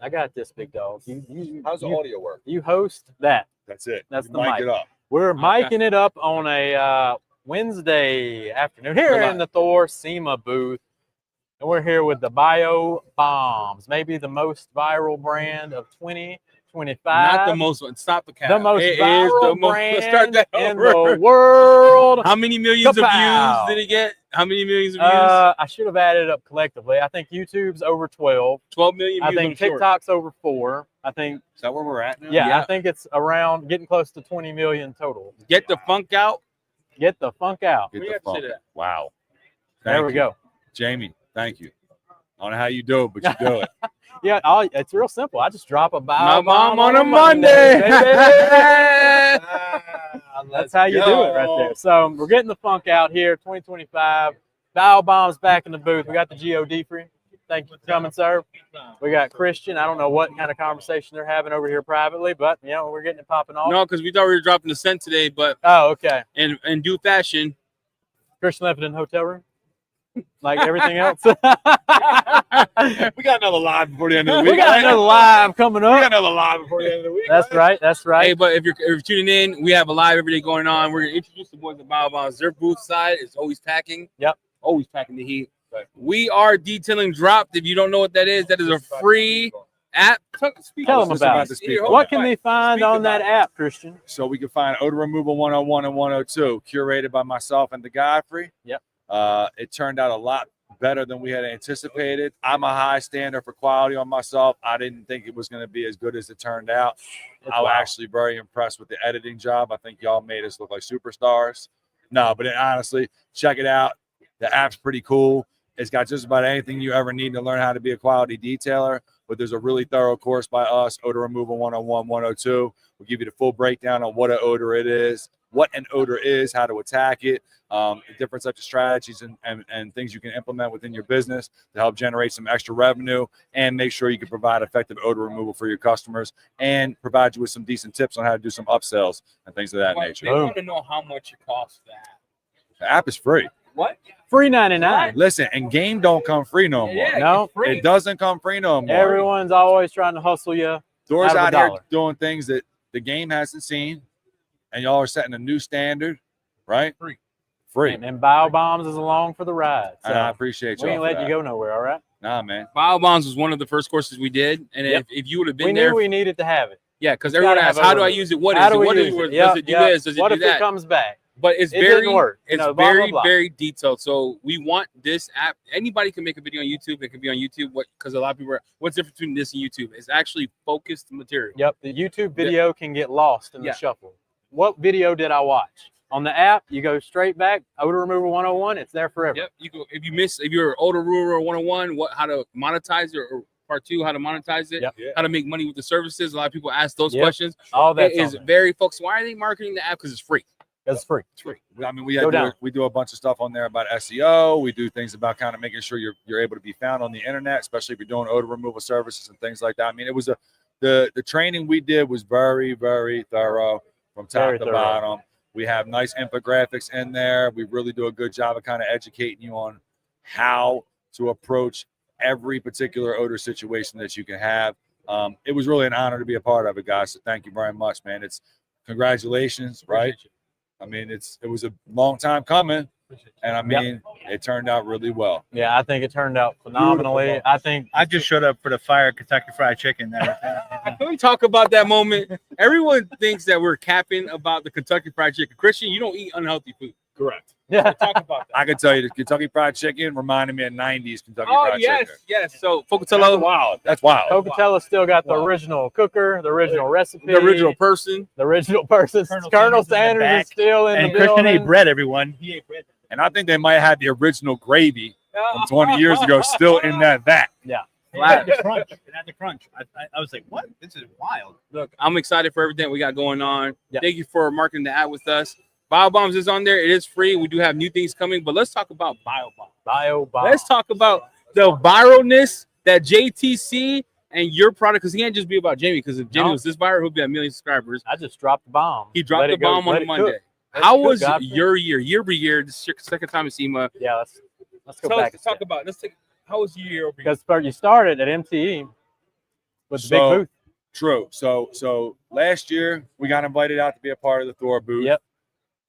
I got this, big dog. How's the audio work? You host that. That's it. That's you the mic. It up. We're micing it up on a Wednesday afternoon here in the T.H.O.R. Sema booth. And we're here with the Bio Bombs, maybe the most viral brand of 2025. Not the most one. Stop the count. The most viral brand Let's start that in over. the world. How many millions of views did it get? How many millions of views? I should have added it up collectively. I think YouTube's over 12. 12 million views. I think TikTok's over 4. I think. Is that where we're at now? Yeah, I think it's around getting close to 20 million total. Get the funk out. Get the funk out. Get the funk. Wow. There we go. Jamie, thank you. I don't know how you do it, but you do it. Yeah, it's real simple. I just drop a My bomb mom on a Monday. That's how you do it right there. So we're getting the funk out here, 2025. Bow Bombs back in the booth. We got the GOD free. Thank you for coming, sir. We got Christian. I don't know what kind of conversation they're having over here privately, but, you know, we're getting it popping off. No, because we thought we were dropping the scent today, but. Oh, okay. In due fashion. Christian left it in the hotel room. Like everything else. We got another live before the end of the week. We got another live coming up. We got another live before the end of the week. That's right. That's right. Hey, but if you're tuning in, we have a live every day going on. We're going to introduce the boys at Bio Bombs. Their booth side is always packing. Yep. Always packing the heat. Right. We are detailing dropped. If you don't know what that is a free app. Tell them about it. What can they find on that app, Christian? So we can find odor removal 101 and 102, curated by myself and the Godfrey. Yep. It turned out a lot better than we had anticipated. I'm a high standard for quality on myself. I didn't think it was going to be as good as it turned out. I was actually very impressed with the editing job. I think y'all made us look like superstars. No, but honestly, check it out. The app's pretty cool. It's got just about anything you ever need to learn how to be a quality detailer. But there's a really thorough course by us, Odor Removal 101, 102. We'll give you the full breakdown on what an odor is, how to attack it, different types of strategies and things you can implement within your business to help generate some extra revenue and make sure you can provide effective odor removal for your customers and provide you with some decent tips on how to do some upsells and things of that nature. They want to know how much it costs that. The app is free. What? Free 99. Listen, and game don't come free no more. Yeah, no, it doesn't come free no more. Everyone's always trying to hustle you. Doors out here doing things that the game hasn't seen, and y'all are setting a new standard, right? Free. And Bio Bombs is along for the ride. So and I appreciate you. We ain't let you go nowhere, all right? Nah, man. Bio Bombs was one of the first courses we did, and if you would have been there, we knew we needed to have it. Yeah, because everyone asks, how do I use it? What is it? What does it do this? Does it do that? What if it comes back? But it's didn't work. It's very, very detailed. So we want this app. Anybody can make a video on YouTube. It can be on YouTube. Because a lot of people are, what's the difference between this and YouTube? It's actually focused material. Yep. The YouTube video can get lost in the shuffle. What video did I watch? On the app, you go straight back. Odor Removal 101. It's there forever. Yep. You go if you're Odor Removal 101, how to monetize it, or part 2, how to monetize it, how to make money with the services. A lot of people ask those questions. All that is very focused. Why are they marketing the app? Because it's free. It's free. It's free. I mean, we do a bunch of stuff on there about SEO. We do things about kind of making sure you're able to be found on the internet, especially if you're doing odor removal services and things like that. I mean, it was the training we did was very, very thorough from top to bottom. We have nice infographics in there. We really do a good job of kind of educating you on how to approach every particular odor situation that you can have. It was really an honor to be a part of it, guys. So thank you very much, man. It's congratulations, right? I mean, it was a long time coming, and I mean, it turned out really well. Yeah, I think it turned out phenomenally. I think I just showed up for the fire Kentucky Fried Chicken. Can we talk about that moment? Everyone thinks that we're capping about the Kentucky Fried Chicken. Christian, you don't eat unhealthy food. Correct. Yeah. Talk about that. I can tell you the Kentucky Fried Chicken reminded me of 90s Kentucky Fried Chicken. Yes. So Pocatello. That's wild. Pocatello still got the original cooker, the original recipe, the original person. Colonel Sanders is still in the building. Christian ate bread, everyone. He ate bread. And I think they might have had the original gravy from 20 years ago still in that vat. Yeah. It had the crunch. I was like, what? This is wild. Look, I'm excited for everything we got going on. Thank you for marketing the ad with us. Bio Bombs is on there. It is free. We do have new things coming, but let's talk about Bio Bombs. Bio Bombs. Let's talk about the viralness that JTC and your product, because he can't just be about Jamie, because if Jamie was this viral, he'll be at 1 million subscribers. I just dropped the bomb. He dropped the bomb on Monday. How was your year by year? This is your second time at Sema. Yeah, let's go back. How was your year over year? Because you started at MTE with the big booth. True. So last year we got invited out to be a part of the T.H.O.R booth. Yep.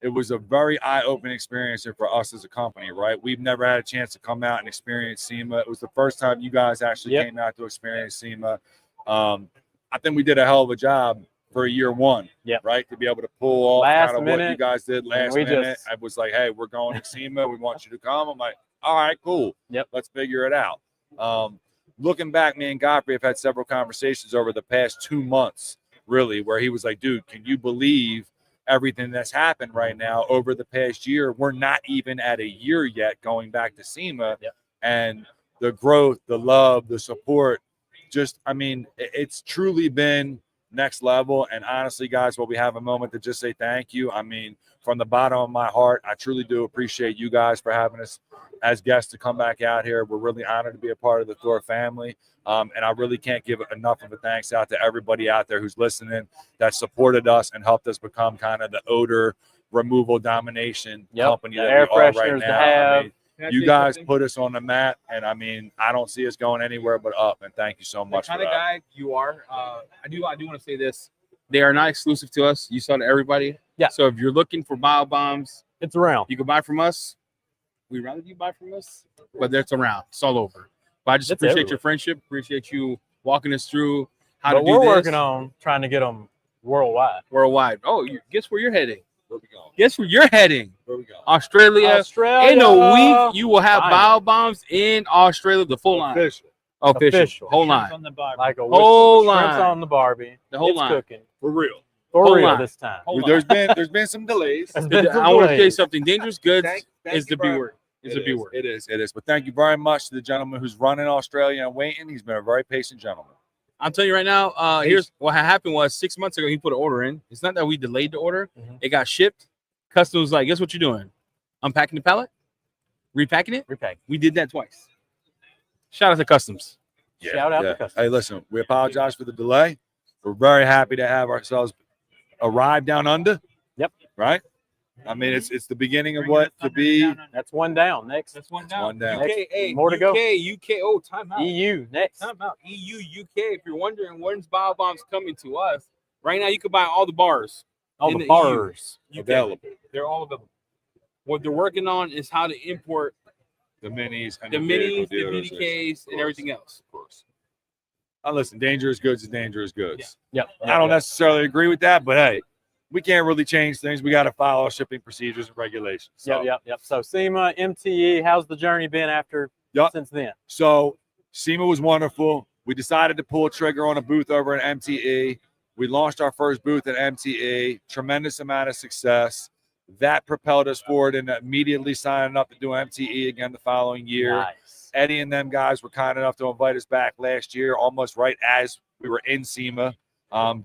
It was a very eye-opening experience for us as a company, right? We've never had a chance to come out and experience SEMA. It was the first time you guys actually came out to experience SEMA. I think we did a hell of a job for year one, right? To be able to pull off kind of what you guys did last minute. I was like, hey, we're going to SEMA. We want you to come. I'm like, all right, cool. Let's figure it out. Looking back, me and Godfrey have had several conversations over the past 2 months, really, where he was like, dude, can you believe everything that's happened right now over the past year? We're not even at a year yet going back to SEMA. And the growth, the love, the support, just, I mean, it's truly been next level. And honestly, guys, while we have a moment to just say thank you, I mean, from the bottom of my heart, I truly do appreciate you guys for having us as guests to come back out here. We're really honored to be a part of the T.H.O.R family. And I really can't give enough of a thanks out to everybody out there who's listening, that supported us and helped us become kind of the odor removal domination company that we are right now. I mean, you guys put us on the map, and I mean, I don't see us going anywhere but up. And thank you so much. The kind of guy you are, I do want to say this: they are not exclusive to us. You sell to everybody. So if you're looking for bio bombs, it's around. You can buy from us. We'd rather you buy from us, but it's around. It's all over. But I just appreciate your friendship. Appreciate you walking us through how to do this. We're working on trying to get them worldwide. Worldwide. Oh, guess where you're heading? Where we going? Guess where you're heading? Where we going? Australia. Australia. In a week, you will have bio bombs in Australia. The full line. Official. Whole line. Like a whole line. Shrimps on the Barbie. The whole it's line. Cooking. For real. For real this time. There's been some delays. I want to tell you something. Dangerous goods is the B word. It's a B word. It is. But thank you very much to the gentleman who's running Australia and waiting. He's been a very patient gentleman. I'm telling you right now, here's what happened was 6 months ago, he put an order in. It's not that we delayed the order. It got shipped. Customs was like, guess what you're doing? Unpacking the pallet? Repacking it? Repack. We did that twice. Shout out to Customs. Shout out to Customs. Hey, listen, we apologize for the delay. We're very happy to have ourselves arrive down under. Right? I mean, it's the beginning of what to be. That's one down. Next. That's one down. UK, more to go. UK. Oh, time out. EU next. Time out. EU, UK. If you're wondering when's bio bombs coming to us, right now you can buy all the bars. All the bars available. They're all available. What they're working on is how to import the minis, and the BDKs, and everything else. Of course. Listen, dangerous goods is dangerous goods. Yep. I don't necessarily agree with that, but hey, we can't really change things. We got to follow shipping procedures and regulations. So. Yep. So SEMA, MTE, how's the journey been since then? So SEMA was wonderful. We decided to pull a trigger on a booth over at MTE. We launched our first booth at MTE. Tremendous amount of success. That propelled us forward and immediately signing up to do MTE again the following year. Nice. Eddie and them guys were kind enough to invite us back last year, almost right as we were in SEMA.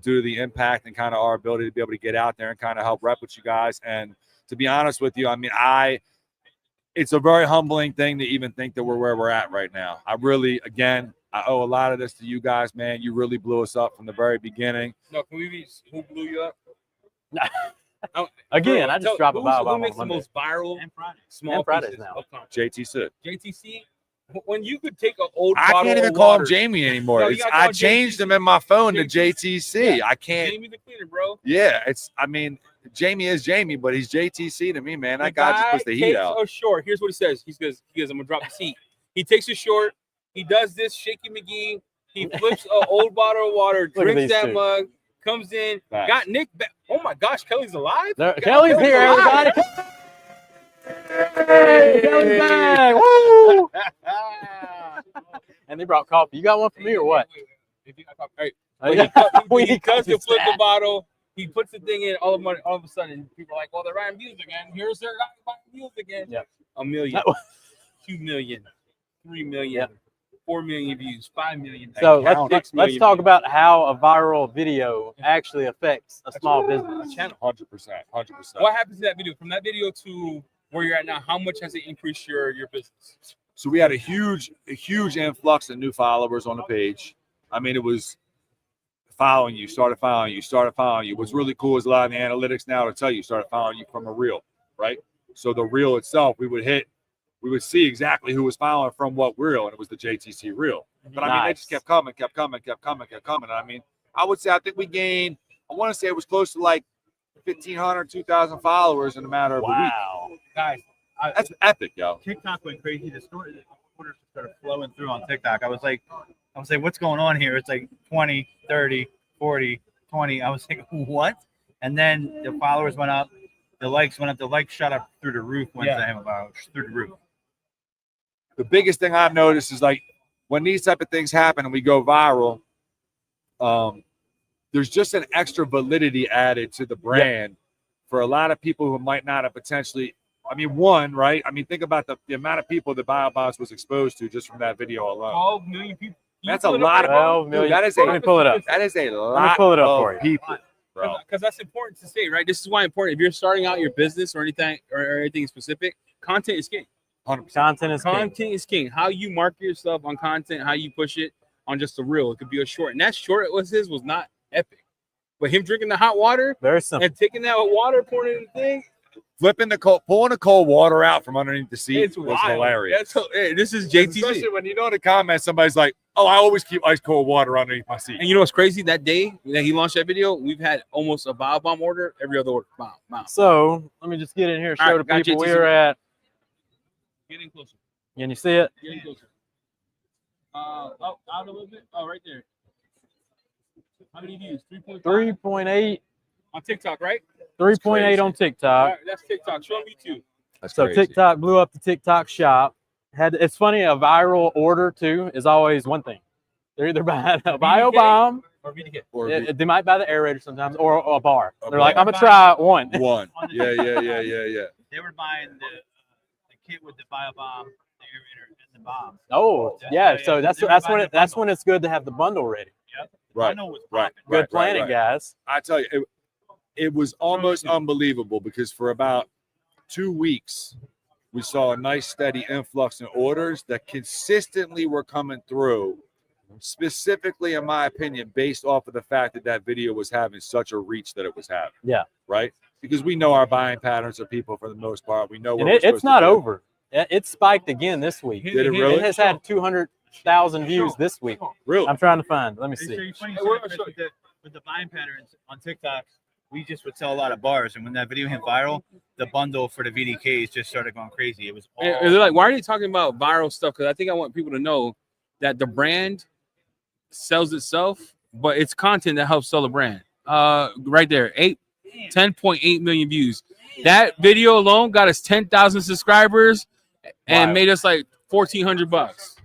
Due to the impact and kind of our ability to be able to get out there and kind of help rep with you guys. And to be honest with you, I mean, it's a very humbling thing to even think that we're where we're at right now. I really, again, I owe a lot of this to you guys, man. You really blew us up from the very beginning. No, can we be who blew you up? Again, I just dropped a bio bomb. Who makes the most viral small Fridays pieces now? JTC. JTC. When you could take an old I bottle can't even of call water, him Jamie anymore. No, I changed him in my phone to JTC. I can't. Jamie the cleaner, bro. Yeah, Jamie is Jamie, but he's JTC to me, man. That guy just puts the heat out. Oh, short. Here's what he says. He goes, I'm gonna drop the heat. He takes a short. He does this, Shaky McGee. He flips an old bottle of water, drinks that mug, comes in, got Nick back. Oh my gosh, Kelly's alive. Kelly's here, everybody. Hey, Kelly's back. Woo! And they brought coffee. You got one for me or what? If you got coffee, all right. He comes to flip the bottle. He puts the thing in. All of a sudden, people are like, "Well, they're writing views again. Here's their guy buying views again." Yep. 1 million, 2 million, 3 million, 4 million views, 5 million. So let's talk about how a viral video actually affects a small business. 100%. What happens to that video? From that video to where you're at now, how much has it increased your business? So we had a huge influx of new followers on the page. I mean, it was started following you. What's really cool is a lot of the analytics now to tell you started following you from a reel, right? So the reel itself, we would see exactly who was following from what reel, and it was the JTC reel. But I mean, they just kept coming. And I mean, I would say I think we gained. I want to say it was close to like 1,500, 2,000 followers in a matter of a week. Guys, That's epic, yo. TikTok went crazy. The orders started flowing through on TikTok. I was like, what's going on here? It's like 20, 30, 40, 20. I was like, what? And then the followers went up. The likes went up. The likes shot up through the roof. Through the roof. The biggest thing I've noticed is like when these type of things happen and we go viral, there's just an extra validity added to the brand for a lot of people who might not have potentially. I mean, right? I mean, think about the amount of people that BioBombs was exposed to just from that video alone. 12 million people. That's a lot of 12 million. Dude, that is Let me pull it up. That is a lot Let me pull it up of for you. people, bro. Because that's important to say, right? This is why important. If you're starting out your business or anything specific, content is king. 100%. Content is king. How you market yourself on content, how you push it on just a reel. It could be a short. And that short was not epic. But him drinking the hot water Very simple. and taking that water, pouring it in the thing, pulling the cold water out from underneath the seat was hilarious. This is JTC. Especially when you know in the comments somebody's like, "Oh, I always keep ice cold water underneath my seat." And you know what's crazy? That day that he launched that video, we've had almost a BioBomb order every other order. Wow. So let me just get in here and show the people JTC. we're at. Getting closer. Can you see it? Getting closer. Out a little bit. Oh, right there. How many views? 3.5? 3.8. On TikTok, right? 3.8 on TikTok. Right, that's TikTok. Show me too. That's So crazy. TikTok blew up the TikTok shop. It's funny, a viral order too is always one thing. They're either buying a BioBomb, Or VDK. Or they might buy the aerator sometimes, or a bar. A They're bar. like, I'm gonna try one. one. Yeah. They were buying the kit with the BioBomb, the aerator, and the bomb. Oh, yeah. So that's when it's good to have the bundle ready. Right. Good planning, guys. I tell you, it was almost unbelievable because for about 2 weeks, we saw a nice steady influx in orders that consistently were coming through, specifically, in my opinion, based off of the fact that video was having such a reach that it was having. Yeah. Right? Because we know our buying patterns of people for the most part. We know And it's not over. It spiked again this week. Did it really? It has had 200,000 views this week. Really? I'm trying to find. Let me see. With the buying patterns on TikTok, we just would sell a lot of bars, and when that video went viral, the bundle for the VDKs just started going crazy. It was all... And they're like, why are you talking about viral stuff? Because I think I want people to know that the brand sells itself, but it's content that helps sell the brand. Right there, 10.8 million views. That video alone got us 10,000 subscribers and made us like $1,400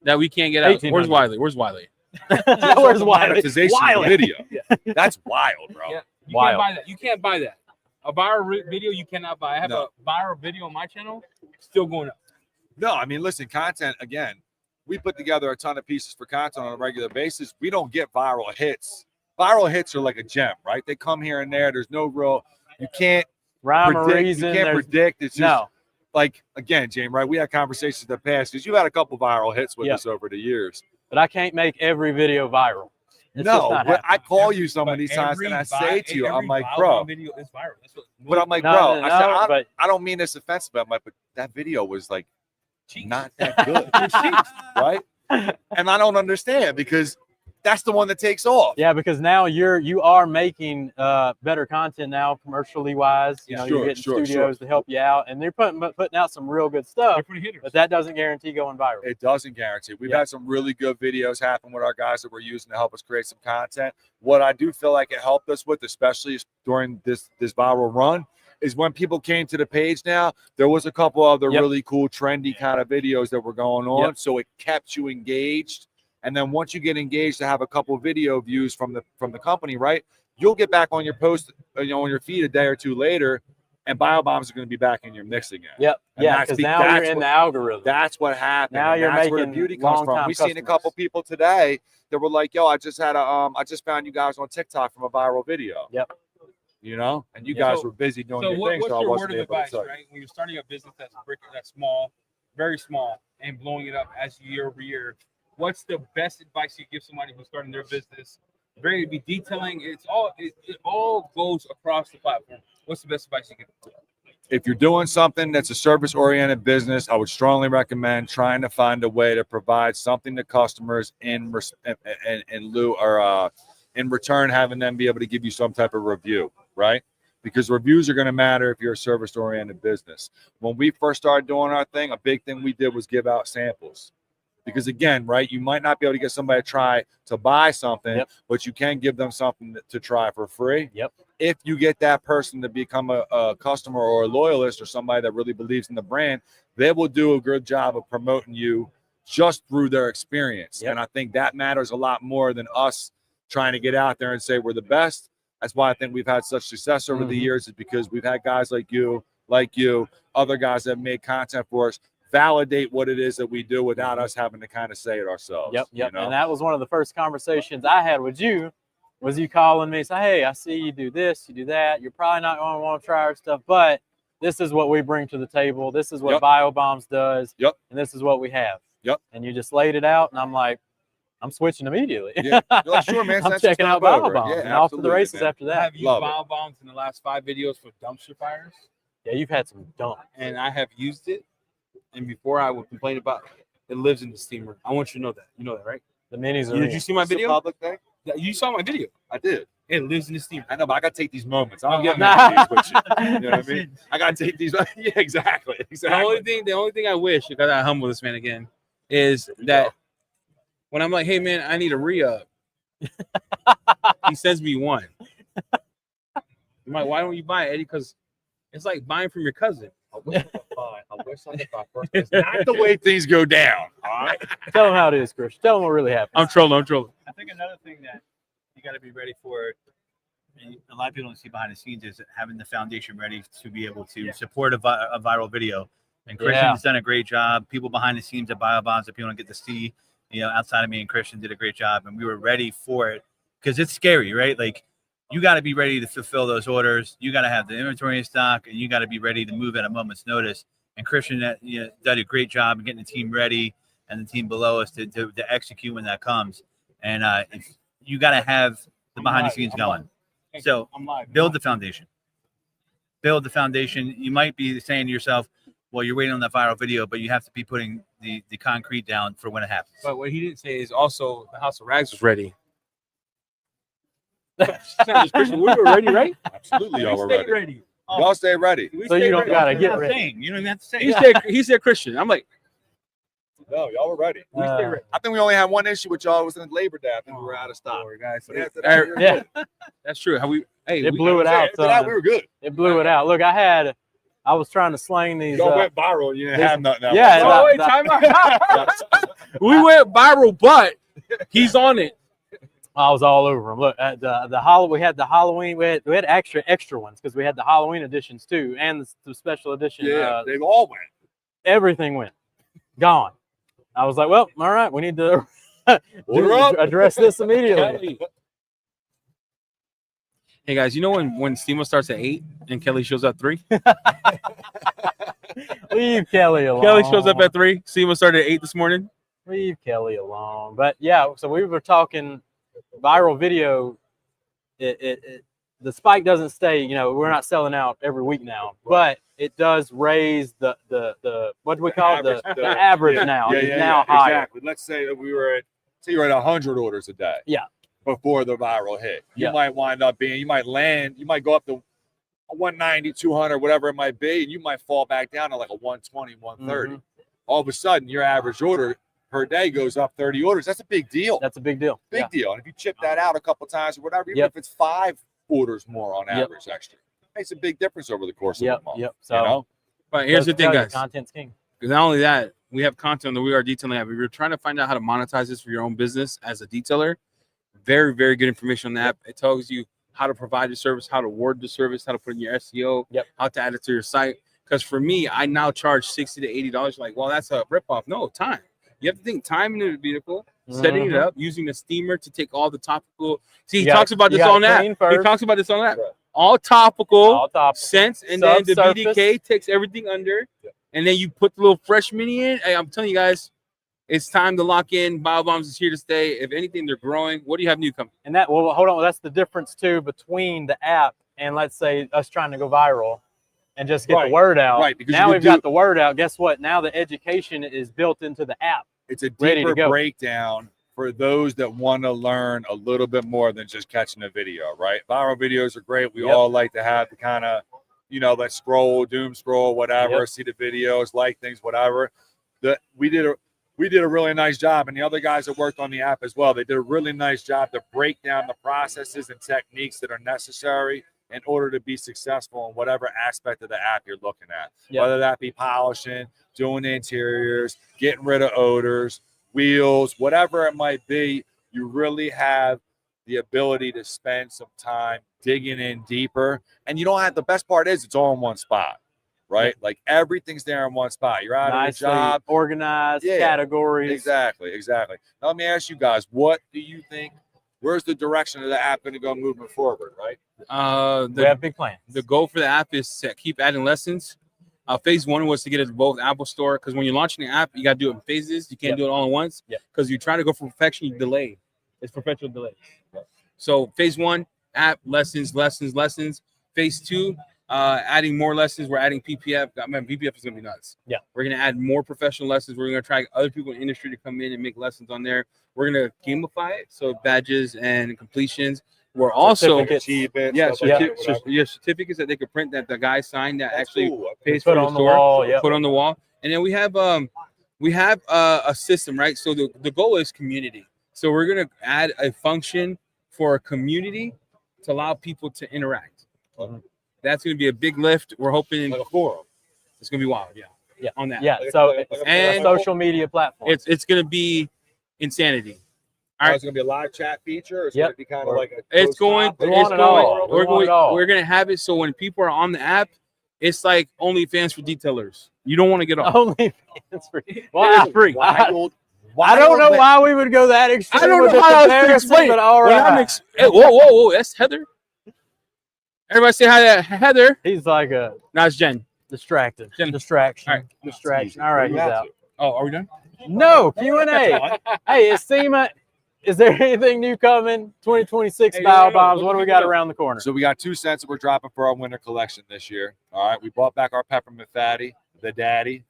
that we can't get out. Where's Wiley? Where's Wiley? Monetization of the video. That's wild, bro. Yeah. You can't buy that. You can't buy that. A viral video you cannot buy. I have a viral video on my channel, still going up. No, I mean, listen, content, again, we put together a ton of pieces for content on a regular basis. We don't get viral hits. Viral hits are like a gem, right? They come here and there. There's no real, you can't predict. You can't predict. It's just like, again, James, right? We had conversations in the past because you've had a couple viral hits with us over the years. But I can't make every video viral. But I call you some of these times and I say to you, I'm like, bro. Video is viral. But I'm like, bro, I don't mean this offensively. I'm like, but that video was like not that good. Right? And I don't understand because that's the one that takes off. Yeah, because now you are making better content now, commercially wise. You know, you're getting studios to help you out, and they're putting out some real good stuff. But that doesn't guarantee going viral. It doesn't guarantee. We've had some really good videos happen with our guys that we're using to help us create some content. What I do feel like it helped us with, especially during this viral run, is when people came to the page now, there was a couple other really cool, trendy kind of videos that were going on. So it kept you engaged. And then once you get engaged to have a couple video views from the company, right, you'll get back on your post, on your feed a day or two later, and BioBombs are going to be back in your mix again. Yep. Yeah, because now you're in the algorithm. That's what happened. Now you're that's making where the beauty comes from. We've seen a couple people today that were like, "Yo, I just found you guys on TikTok from a viral video." Yep. You know, and you guys were busy doing your thing, so I wasn't able to tell you. Right? When you're starting a business that's small, very small, and blowing it up as year over year. What's the best advice you give somebody who's starting their business? Very be detailing. It all goes across the platform. What's the best advice you give? if you're doing something that's a service-oriented business, I would strongly recommend trying to find a way to provide something to customers in lieu or in return, having them be able to give you some type of review, right? Because reviews are going to matter if you're a service-oriented business. When we first started doing our thing, a big thing we did was give out samples. Because again, right, you might not be able to get somebody to try to buy something, but you can give them something to try for free. If you get that person to become a customer or a loyalist or somebody that really believes in the brand, they will do a good job of promoting you just through their experience. And I think that matters a lot more than us trying to get out there and say we're the best. That's why I think we've had such success over the years, is because we've had guys like you, other guys that have made content for us, validate what it is that we do without us having to kind of say it ourselves. You know? And that was one of the first conversations I had with you, was you calling me, say, hey, I see you do this, you do that. You're probably not going to want to try our stuff, but this is what we bring to the table. This is what BioBombs does. And this is what we have. And you just laid it out, and I'm like, I'm switching immediately. Like, sure, man. I'm checking out BioBombs and off to the races after that. Have you BioBombs in the last 5 videos for dumpster fires? Yeah, you've had some dump. And I have used it. And before I would complain about it, it lives in the steamer. I want you to know that. You know that, right? The minis are. Did you see my video? Public thing? You saw my video. I did. It lives in the steamer. I know, but I got to take these moments. I'm getting mad with you. You know what I mean? I got to take these. Yeah, exactly. The only thing I wish, because I humble this man again, is that when I'm like, hey man, I need a re-up, he sends me one. I'm like, why don't you buy it, Eddie? Because it's like buying from your cousin. I wish I could buy first. It's not the way things go down. All right. Tell them how it is, Chris. Tell them what really happened. I'm trolling. I think another thing that you got to be ready for, and a lot of people don't see behind the scenes, is having the foundation ready to be able to support a viral video. And Christian's done a great job. People behind the scenes at BioBombs that people don't get to see, outside of me and Christian did a great job, and we were ready for it because it's scary, right? Like, you got to be ready to fulfill those orders. You got to have the inventory in stock, and you got to be ready to move at a moment's notice. And Christian did a great job in getting the team ready and the team below us to execute when that comes. And you got to have the behind the scenes going. So build the foundation. Build the foundation. You might be saying to yourself, well, you're waiting on that viral video, but you have to be putting the concrete down for when it happens. But what he didn't say is also the House of Rags was ready. We were ready, right? Absolutely, y'all were ready. Y'all stay ready. So you don't gotta get ready. You don't even have to say. He said Christian. I'm like, no, y'all were ready. ready. I think we only had one issue with y'all. It was in Labor Day. I think we were out of stock. Guys. Yeah, That's true. it blew it out. We were good. It blew it out. Look, I was trying to slang these. Y'all went viral. You didn't have nothing else. Yeah. Oh, wait, time out. We went viral, but he's on it. I was all over them. Look, we had the Halloween. We had extra ones because we had the Halloween editions too, and the special edition. Yeah, they all went. Everything went gone. I was like, well, all right, we need to address this immediately. Hey guys, you know when SEMA starts at 8 and Kelly shows up 3? Leave Kelly alone. Kelly shows up at 3. SEMA started at 8 this morning. Leave Kelly alone. But yeah, so we were talking viral video. The spike doesn't stay. We're not selling out every week now, but it does raise the what do we call the average now? It's now higher. Exactly. Let's say that you're at 100 orders a day. Yeah. Before the viral hit, you might wind up being, you might go up to 190, 200, whatever it might be, and you might fall back down to like a 120, 130. All of a sudden, your average order per day goes up 30 orders. That's a big deal. That's a big deal. Big deal. And if you chip that out a couple times or whatever, even if it's 5 orders more on average extra, it makes a big difference over the course of the month. So, but here's the thing, guys. Content's king. Because not only that, we have content on the We Are Detailing app. If you're trying to find out how to monetize this for your own business as a detailer, very, very good information on the app. It tells you how to provide the service, how to word the service, how to put in your SEO, how to add it to your site. Because for me, I now charge $60 to $80. Like, well, that's a ripoff. No, time. You have to think time in the vehicle, setting it up, using the steamer to take all the topical. See, he talks about this on that. He talks about this on that. Right. All topical scents, and then the BDK takes everything under, and then you put the little fresh mini in. Hey, I'm telling you guys, it's time to lock in. BioBombs is here to stay. If anything, they're growing. What do you have new coming? And hold on. That's the difference too between the app and let's say us trying to go viral. and just get the word out. Right. Because now we've got the word out. Guess what? Now the education is built into the app. It's a ready to deeper go. breakdown for those that want to learn a little bit more than just catching a video, right? Viral videos are great. We all like to have the kind of, let's scroll, doom scroll, whatever, see the videos, like things, whatever. We did a really nice job, and the other guys that worked on the app as well, they did a really nice job to break down the processes and techniques that are necessary in order to be successful in whatever aspect of the app you're looking at, whether that be polishing, doing the interiors, getting rid of odors, wheels, whatever it might be. You really have the ability to spend some time digging in deeper, and you don't have, the best part is it's all in one spot, right? Like everything's there in one spot. You're out of a job, organized categories. Exactly. Now let me ask you guys, what do you think? Where's the direction of the app going to go moving forward, right? We have big plans. The goal for the app is to keep adding lessons. Phase 1 was to get it to both Apple Store, because when you're launching the app, you got to do it in phases. You can't do it all at once, because you try to go for perfection, you delay. It's perpetual delay. So phase 1, app, lessons. Phase 2, adding more lessons. We're adding PPF. Man, PPF is going to be nuts. Yeah. We're going to add more professional lessons. We're going to try other people in the industry to come in and make lessons on there. We're going to gamify it, so badges and completions. We're also certificates that they could print that the guy signed that actually pays for the store. Put on the wall. And then we have a system, right? So the goal is community. So we're going to add a function for a community to allow people to interact. That's going to be a big lift. We're hoping like a forum. It's going to be wild. Yeah. On that. Yeah. So it's a social media platform. It's going to be insanity. All right. It's going to be a live chat feature, or it's going to be kind of like a we're going to have it so when people are on the app, it's like OnlyFans for detailers. You don't want to get off. OnlyFans for free. I don't know why we would go that extreme. I don't know how else to explain. But all right. Whoa, that's Heather. Everybody say hi to Heather. He's like a it's Jen. Distraction. All Distraction. All right, he's out. Oh, are we done? No, Q&A. Hey, is Sema, is there anything new coming? 2026 Bow Bombs. What do we got around the corner? So we got 2 cents that we're dropping for our winter collection this year. All right, we bought back our peppermint fatty. The daddy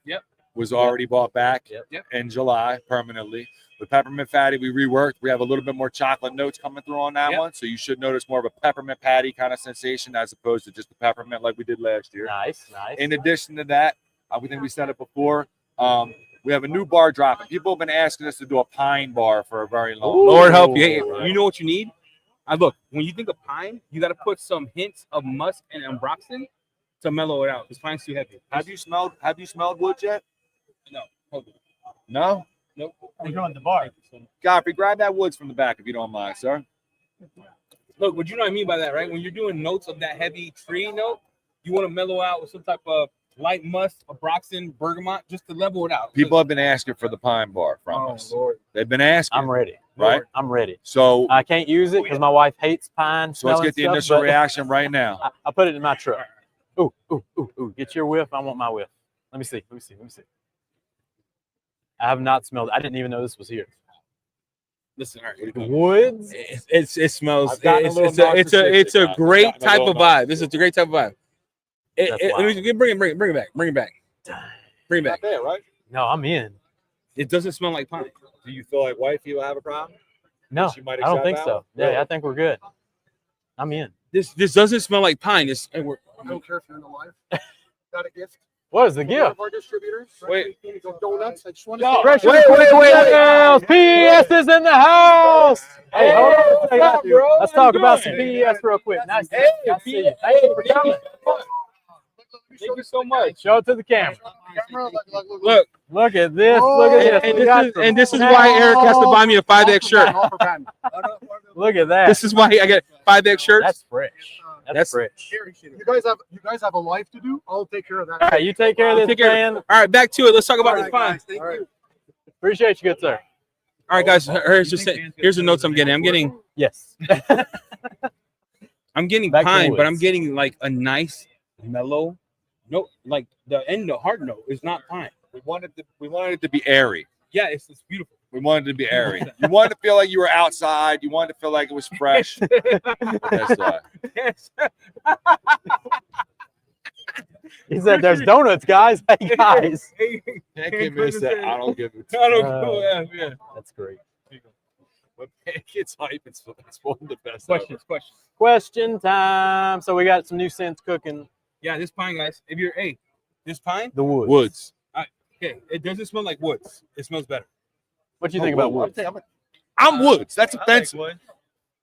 was already bought back in July permanently. The peppermint fatty we reworked. We have a little bit more chocolate notes coming through on that one, so you should notice more of a peppermint patty kind of sensation as opposed to just the peppermint like we did last year. Nice. In addition to that, we think we said it before. We have a new bar dropping. People have been asking us to do a pine bar for a very long time. Lord help you. Hey, you know what you need? Look, when you think of pine, you got to put some hints of musk and ambroxan to mellow it out, because pine's too heavy. Have you smelled wood yet? No. Hold on. No? Nope. You're on the bar. Godfrey, grab that woods from the back if you don't mind, sir. Look, what you know what I mean by that, right? When you're doing notes of that heavy tree note, you want to mellow out with some type of light musk, ambroxan, bergamot, just to level it out. People have been asking for the pine bar from us. Lord. They've been asking. I'm ready. Right? I'm ready. So I can't use it because my wife hates pine. So let's get the initial reaction right now. I put it in my truck. Ooh. Get your whiff. I want my whiff. Let me see. I have not smelled it. I didn't even know this was here. Listen, all right. Woods. It smells. It's a great type of vibe. This is a great type of vibe. Bring it back. Bring it back. Not there, right? No, I'm in. It doesn't smell like pine. Do you feel like wifey will have a problem? No, I don't think so. Yeah, I think we're good. I'm in. This doesn't smell like pine. I don't care if you're in the life. Got a gift. What is the gift? One of our distributors. Wait. Donuts. I just want to Wait. PES is in the house. Hey, hold on a second, bro. Let's talk about some PES real quick. Nice to see you. Thank you for coming. Thank you so much. Show it to the camera. Look at this. Look at this. And this is why Eric has to buy me a 5X shirt. Look at that. This is why I get 5X shirts. That's fresh. That's fresh. You guys have a life to do. I'll take care of that. All right, you take care of this, man. All right, back to it. Let's talk about this pine. Thank you. Appreciate you, good sir. All right, guys. Here's the notes I'm getting. Yes. I'm getting pine, but I'm getting like a nice mellow note. Like the hard note is not pine. We wanted it to be airy. Yeah, it's beautiful. We wanted it to be airy. You wanted to feel like you were outside. You wanted to feel like it was fresh. That's Yes. He said, "There's donuts, guys. Hey, guys." Can't give me that. I don't give it. I don't go. Yeah. That's great. When pancakes hype, it's one of the best. Questions. Question time. So we got some new scents cooking. Yeah, this pine, guys. If you're this pine. The woods. Woods. Okay, it doesn't smell like woods. It smells better. What do you think about woods? I'm woods. That's offensive.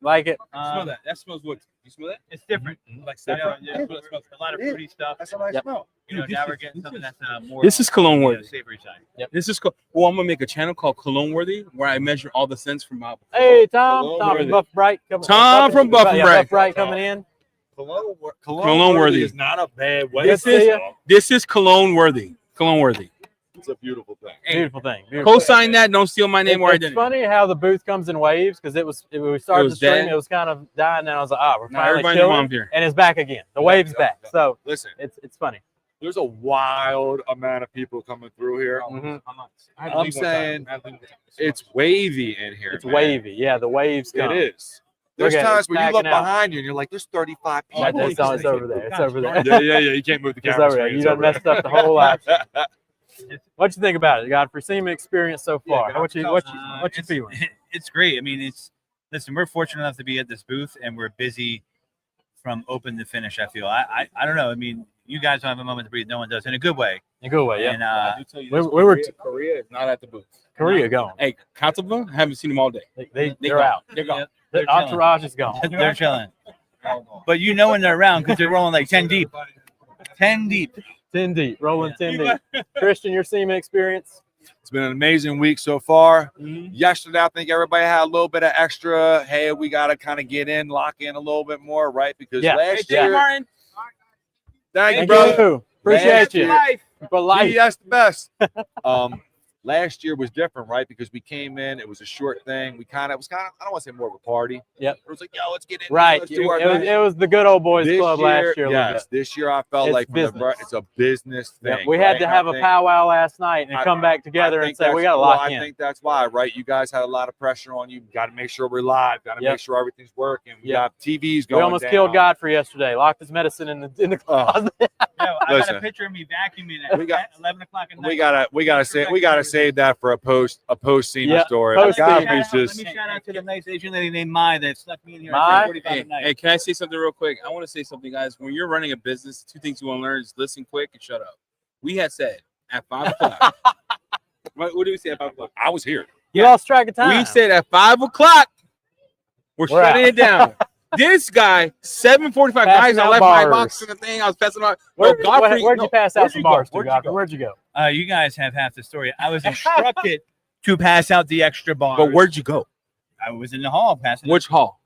Like it? Smell that. That smells woods. You smell that? It's different. Like You know, saffron. it smells a lot of fruity stuff. That's what I smell. You know, now we're getting something that's more. This is cologne on the worthy. savory side. This is well, I'm gonna make a channel called Cologne Worthy where I measure all the scents from my. Hey, Tom. Cologne Tom from worthy. Buff Bright. Coming, Tom from Buff and Bright. Buff Bright coming in. Cologne worthy is not a bad way. This is Cologne Worthy. Cologne Worthy. It's a beautiful thing. Beautiful thing. Beautiful. Co-sign that. Don't steal my name or It's identity. funny how the booth comes in waves because we started the stream, dead. it was kind of dying, and I was like, we're Now finally everybody and their chilling, mom's here. and it's back again. The wave's back. So Listen, it's funny. there's a wild amount of people coming through here. I'm saying it's wavy in here. It's man. wavy. Yeah, the waves come. It is. There's Look at it, times it's where you look backing out. behind you and you're like, there's 35 people. It's over there. It's over there. Yeah. You can't move the It's camera. over there. screen. You It's done over there. messed up the whole action. What you think about it, Godfrey? Sema experience so far. What you feeling? It's great. I mean, listen, we're fortunate enough to be at this booth, and we're busy from open to finish. I feel. I don't know. I mean, you guys don't have a moment to breathe. No one does in a good way. In a good way, yeah. And I do tell you we this, were Korea is not at the booth. Korea gone. Hey, Kotzebue, I haven't seen them all day. They're gone. out. They're gone. The entourage is gone. they're chilling. But you know when they're around because they're rolling like 10 deep. 10 deep. 10 deep, rolling 10 deep. Christian, your Sema experience? It's been an amazing week so far. Mm-hmm. Yesterday, I think everybody had a little bit of extra. Hey, we got to kind of get in, lock in a little bit more, right? Because last Hey, year, Martin. thank you, Thank brother. you. Appreciate you. Life. For life. That's the best. Last year was different, right? Because we came in, it was a short thing. It was kind of, I don't want to say more of a party. Yep. It was like, yo, let's get in. Right. Let's do our It was the good old boys this club last year. a little Yes, bit. this year I felt It's like business. it's a business thing. Yep. We had right? to have a powwow last night and I- come back together I and think say, we that's- got to well, lock I in. think that's why, right? You guys had a lot of pressure on you. Got to make sure we're live. Got to Yep. make sure everything's working. We Yep. got TVs We going. almost down. killed Godfrey yesterday. Locked his medicine in the closet. Yo, I got Listen. a picture of me vacuuming at We got- 11 o'clock at night. We gotta save that for a post Sema Yeah, story. post But Sema. Godfrey's just Let me shout out to the nice Asian lady named Mai that snuck me in here Mai? at 10:45 at night. Hey, can I say something real quick? I want to say something, guys. When you're running a business, two things you want to learn is listen quick and shut up. We had said at 5 o'clock. What did we say at 5 o'clock? I was here. You lost track of time. We said at 5 o'clock, we're shutting out. it down. This guy, 7:45, Passing guys, I out left bars. my box in the thing. I was passing out. Where'd Godfrey, you pass out where'd some you go? bars to, Where'd you Godfrey? go? Where'd you go? You guys have half the story. I was instructed to pass out the extra bars. But where'd you go? I was in the hall passing. Which hall?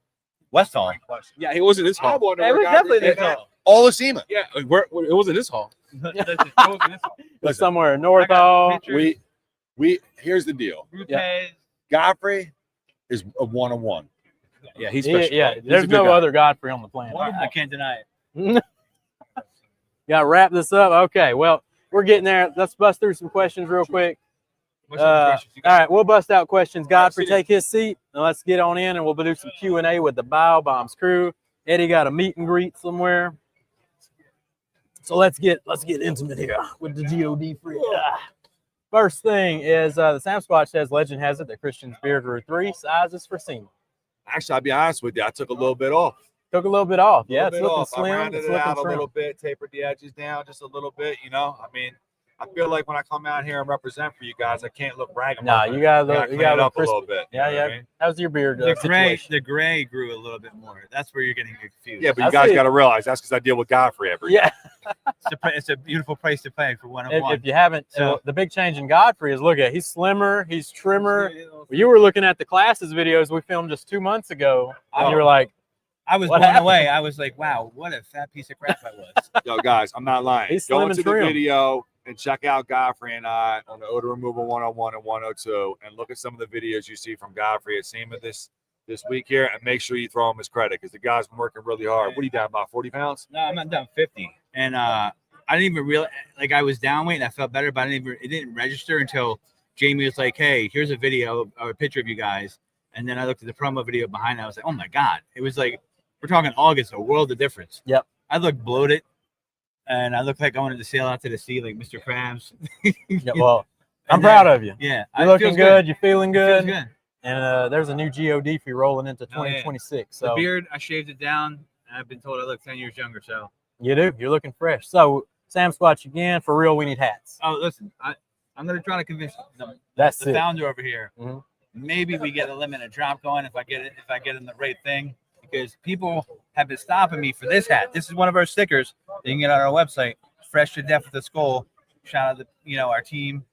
West Hall. Yeah, it wasn't this hall. It was definitely this hall. All of Sema. Yeah, where it wasn't this hall. Listen, it wasn't this hall. It's somewhere in North I got Hall. pictures. We here's the deal. Rupes. Godfrey is a one-on-one. Yeah, he's Yeah, special. yeah. He's a There's good no guy. other Godfrey on the planet. I can't deny it. Got to wrap this up. Okay, well, we're getting there. Let's bust through some questions real quick. What's your questions? You got- All right, we'll bust out questions. Godfrey, sit in. take his seat, and let's get on in, and we'll do some Q&A with the Bio Bombs crew. Eddie got a meet and greet somewhere. So let's get intimate here with the GOD free. First thing is the Sam Squatch says, legend has it that Christian's beard grew 3 sizes for Sema. Actually, I'll be honest with you. I took a little bit off. Took a little bit off. A Yeah, little it's bit looking off. I slim. rounded It's it looking out a trim. little bit, tapered the edges down just a little bit. You know, I mean, I feel like when I come out here and represent for you guys, I can't look ragamuffin. Nah, you gotta look. You clean gotta it look up a little crispy. bit. Yeah, you know what yeah. I mean? How's your beard? The Situation? gray grew a little bit more. That's where you're getting confused. Yeah, but I you guys see. got to realize that's because I deal with Godfrey every Yeah. It's a beautiful place to play for one on If one. you haven't, So- the big change in Godfrey is look at he's slimmer, he's trimmer. You were looking at the classes videos we filmed just 2 months ago, and you were like, I was What blown happened? away. I was like, wow, what a fat piece of crap I was. Yo, guys, I'm not lying. He's Go slim into and the trim. video and check out Godfrey and I on the odor removal 101 and 102, and look at some of the videos you see from Godfrey at Sema this week here, and make sure you throw him his credit because the guy's been working really hard. What are you down about 40 pounds? No, I'm not down 50. And I didn't even realize, like, I was down weight and I felt better, but it didn't register until Jamie was like, hey, here's a video or a picture of you guys. And then I looked at the promo video behind it. I was like, oh my God. It was like, we're talking August, a world of difference. Yep. I looked bloated. and I look like I wanted to sail out to the sea like Mr. Krabs. Yeah, well, I'm And proud of you. Yeah, You're looking feels good. You're feeling It feels good. good. And there's a new GOD for you rolling into Oh, yeah. 2026. The So beard, I shaved it down. And I've been told I look 10 years younger. So you do. You're looking fresh. So Sam Squatch again. For real, we need hats. oh, listen, I'm gonna try to convince That's the it. founder over here. Mhm. Maybe we get a limited drop going if I get in the right thing, because people have been stopping me for this hat. This is one of our stickers that you can get on our website. Fresh to death with the skull. Shout out to our team.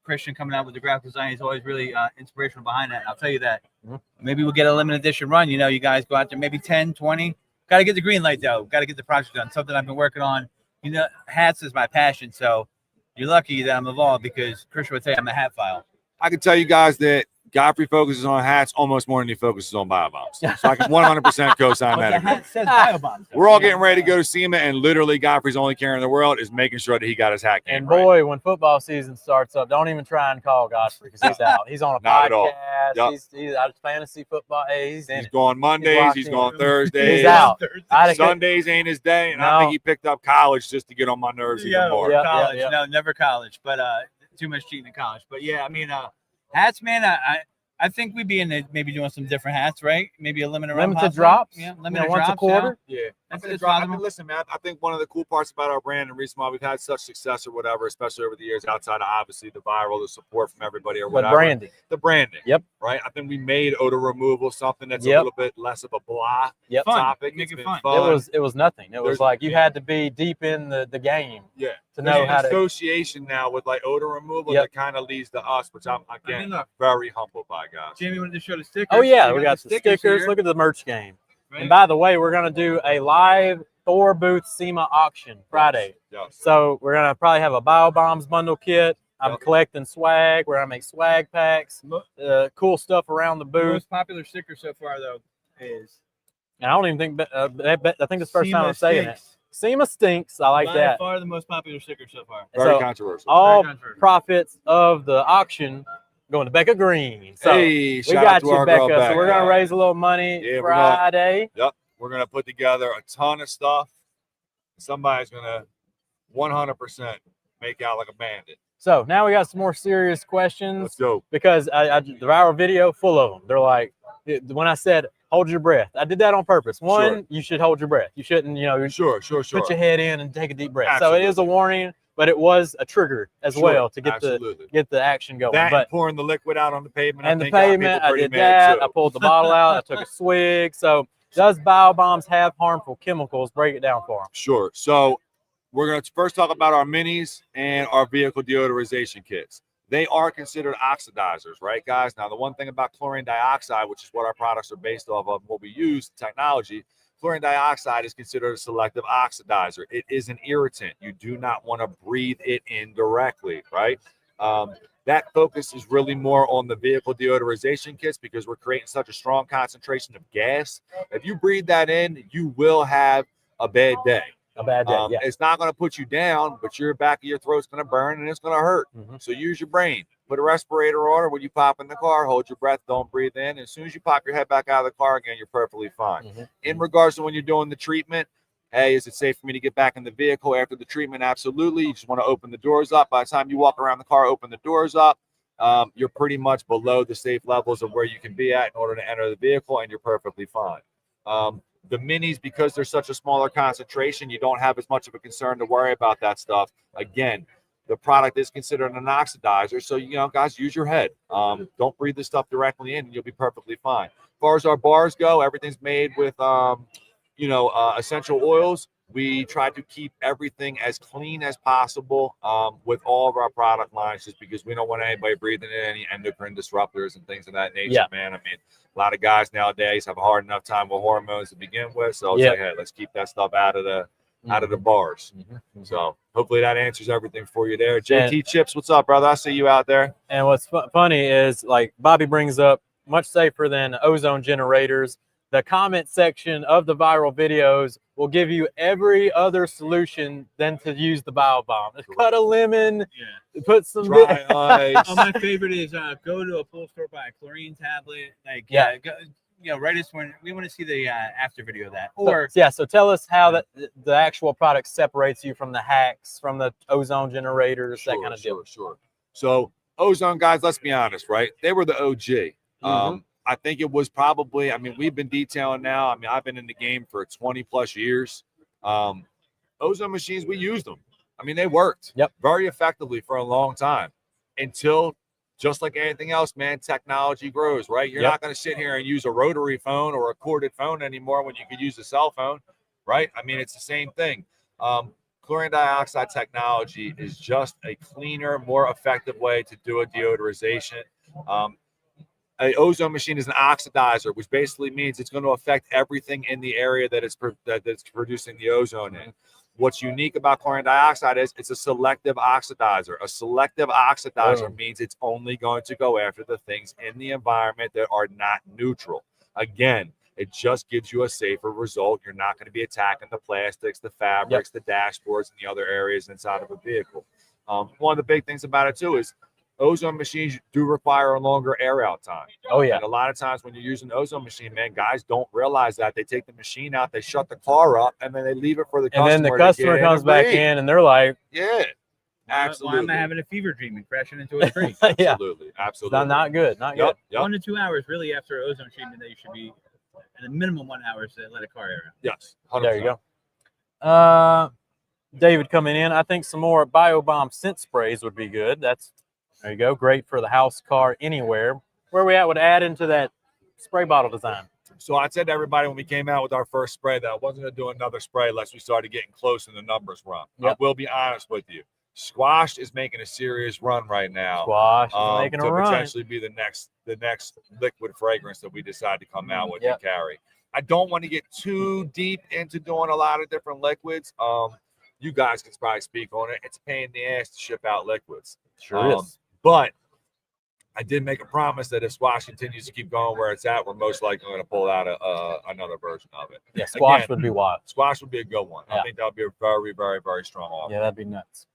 Christian coming out with the graphic design is always really inspirational behind that. And I'll tell you that. Mhm. Maybe we'll get a limited edition run. You guys go out there, maybe 10, 20. Got to get the green light though. Got to get the project done. Something I've been working on. Hats is my passion. So you're lucky that I'm involved, because Christian would say I'm a hat file. I can tell you guys that Godfrey focuses on hats almost more than he focuses on biobombs. So I can 100% co-sign But that. the hat says Biobomb. We're all getting ready to go to SEMA, and literally Godfrey's only care in the world is making sure that he got his hat game And right. boy, when football season starts up, don't even try and call Godfrey because he's out. He's on a Not at all. podcast. Yep. He's out of fantasy football. Hey, he's in He's it. going Mondays. locked He's in. going Thursdays. He's out. Sundays ain't his day, and I No. think he picked up college just to get on my nerves even more. Yeah. College. No, never college, but too much cheating in college. But yeah, I mean, hats, man. I think we'd be maybe doing some different hats, right? Maybe a limited drops. Yeah, You limited know, once drops, a quarter. Yeah. That's I possible. mean, listen, man, I think one of the cool parts about our brand and reason why we've had such success or whatever, especially over the years, outside of obviously the viral, the support from everybody or But whatever. branding. The branding. Yep. Right? I think we made odor removal something that's a Yep. little bit less of a blah Yep. Fun. topic. Make It's it been fun. fun. It was nothing. It was There's- like you had to be deep in the game Yeah. to There's know an how to. association now with like odor removal Yep. that kind of leads to us, which I'm again I mean, look, very humbled by, guys. Jamie wanted to show the stickers. Oh yeah, So we got the stickers. here, Look at the merch game. right? And by the way, we're gonna do a live Thor booth SEMA auction Friday. Yes. So we're gonna probably have a Biobombs bundle kit. I'm Yep. collecting swag. We're gonna make swag packs. Cool stuff around the the booth. most popular sticker so far, though, is And I don't even think. I think it's the first time I'm saying it. Stinks. SEMA stinks. I like By that. far the most popular sticker so far. Very So controversial. all Very controversial. profits of the auction going to Becca Green. So Hey, we shout out got to you, our Becca. girl So we're gonna Becca. raise a little money Yeah, we're gonna- Friday. Yep. We're gonna put together a ton of stuff. Somebody's gonna 100% make out like a bandit. So now we got some more serious questions Let's go. because the viral video full of them. They're like, when I said hold your breath, I did that on purpose. One, Sure. you should hold your breath. You shouldn't, Sure. put your head in and take a deep breath. So it is a Absolutely. warning, but it was a trigger as Sure, well to get absolutely. the action going. That But and pouring the liquid out on the pavement. and I the think got people pavement, I pretty did mad, that. too. I pulled the bottle out. I took a swig. So does Biobombs have harmful chemicals? Break it down for them. Sure. So we're going to first talk about our minis and our vehicle deodorization kits. They are considered oxidizers, right, guys? Now, the one thing about chlorine dioxide, which is what our products are based off of, what we use, technology, chlorine dioxide is considered a selective oxidizer. It is an irritant. You do not want to breathe it in directly, right? That focus is really more on the vehicle deodorization kits because we're creating such a strong concentration of gas. If you breathe that in, you will have a bad day. A bad day. Yeah. It's not going to put you down, but your back of your throat's going to burn and it's going to hurt. Mhm. So use your brain. Put a respirator on, or when you pop in the car, hold your breath, don't breathe in. As soon as you pop your head back out of the car again, you're perfectly fine. Mhm. In regards to when you're doing the treatment, hey, is it safe for me to get back in the vehicle after the treatment? Absolutely. You just want to open the doors up. By the time you walk around the car, open the doors up. You're pretty much below the safe levels of where you can be at in order to enter the vehicle, and you're perfectly fine. The minis, because they're such a smaller concentration, you don't have as much of a concern to worry about that stuff. Again, the product is considered an oxidizer. So, guys, use your head. Don't breathe this stuff directly in and you'll be perfectly fine. As far as our bars go, everything's made with, essential oils. We try to keep everything as clean as possible with all of our product lines, just because we don't want anybody breathing in any endocrine disruptors and things of that nature, Yeah. man. I mean, a lot of guys nowadays have a hard enough time with hormones to begin with. So it's Yeah. like, hey, let's keep that stuff out of the bars. Mhm. So hopefully that answers everything for you there. JT Chips, what's up, brother? I see you out there. And what's funny is, like Bobby brings up, much safer than ozone generators. The comment section of the viral videos will give you every other solution than to use the Biobomb. Cut a lemon, Yeah. put some Dry ice. Oh, my favorite is go to a pool store, buy a chlorine tablet. Like, Yeah. right as when we want to see the after video of that. Or so tell us how the actual product separates you from the hacks, from the ozone generators, that kind of deal. Sure. So ozone guys, let's be honest, right? They were the OG. I think it was probably, I mean, we've been detailing now. I mean, I've been in the game for 20 plus years. Ozone machines, we used them. I mean, they worked very effectively for a long time until, just like anything else, man, technology grows, right? You're not going to sit here and use a rotary phone or a corded phone anymore when you could use a cell phone, right? I mean, it's the same thing. Chlorine dioxide technology is just a cleaner, more effective way to do a deodorization. An ozone machine is an oxidizer, which basically means it's going to affect everything in the area that it's producing the ozone in. What's unique about chlorine dioxide is it's a selective oxidizer. A selective oxidizer means it's only going to go after the things in the environment that are not neutral. Again, it just gives you a safer result. You're not going to be attacking the plastics, the fabrics, the dashboards, and the other areas inside of a vehicle. One of the big things about it, too, is ozone machines do require a longer air out time. Oh, yeah. And a lot of times when you're using an ozone machine, man, guys don't realize that. They take the machine out, they shut the car up, and then they leave it for the customer. And then the customer comes back in, and they're like, yeah, absolutely. Why am I having a fever dream and crashing into a tree? Absolutely. Not good. Not good. 1 to 2 hours, really, after ozone treatment, that you should be at a minimum 1 hour to let a car air out. Yes. 100%. There you go. David coming in. I think some more BioBomb scent sprays would be good. There you go. Great for the house, car, anywhere. Where we at would add into that spray bottle design. So I said to everybody when we came out with our first spray that I wasn't going to do another spray unless we started getting close and the numbers run. I will be honest with you. Squash is making a serious run right now. Squash is making a run. To potentially be the next liquid fragrance that we decide to come out with and carry. I don't want to get too deep into doing a lot of different liquids. You guys can probably speak on it. It's a pain in the ass to ship out liquids. Sure is. But I did make a promise that if squash continues to keep going where it's at, we're most likely going to pull out another version of it. Yeah, squash would be wild. Squash would be a good one. I think that would be a very, very, very strong offer. Yeah, that'd be nuts.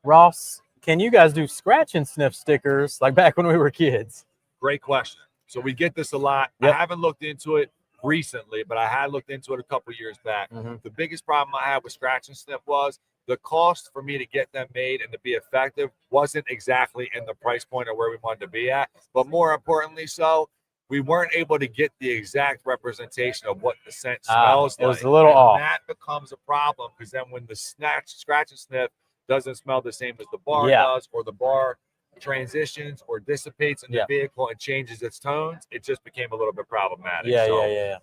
Ross, can you guys do scratch and sniff stickers like back when we were kids? Great question. So we get this a lot. I haven't looked into it recently, but I had looked into it a couple years back. The biggest problem I had with scratch and sniff was the cost for me to get them made and to be effective wasn't exactly in the price point of where we wanted to be at. But more importantly, we weren't able to get the exact representation of what the scent smells like. It was a little off. That becomes a problem because then when the scratch and sniff doesn't smell the same as the bar does, or the bar transitions or dissipates in the vehicle and changes its tones, it just became a little bit problematic.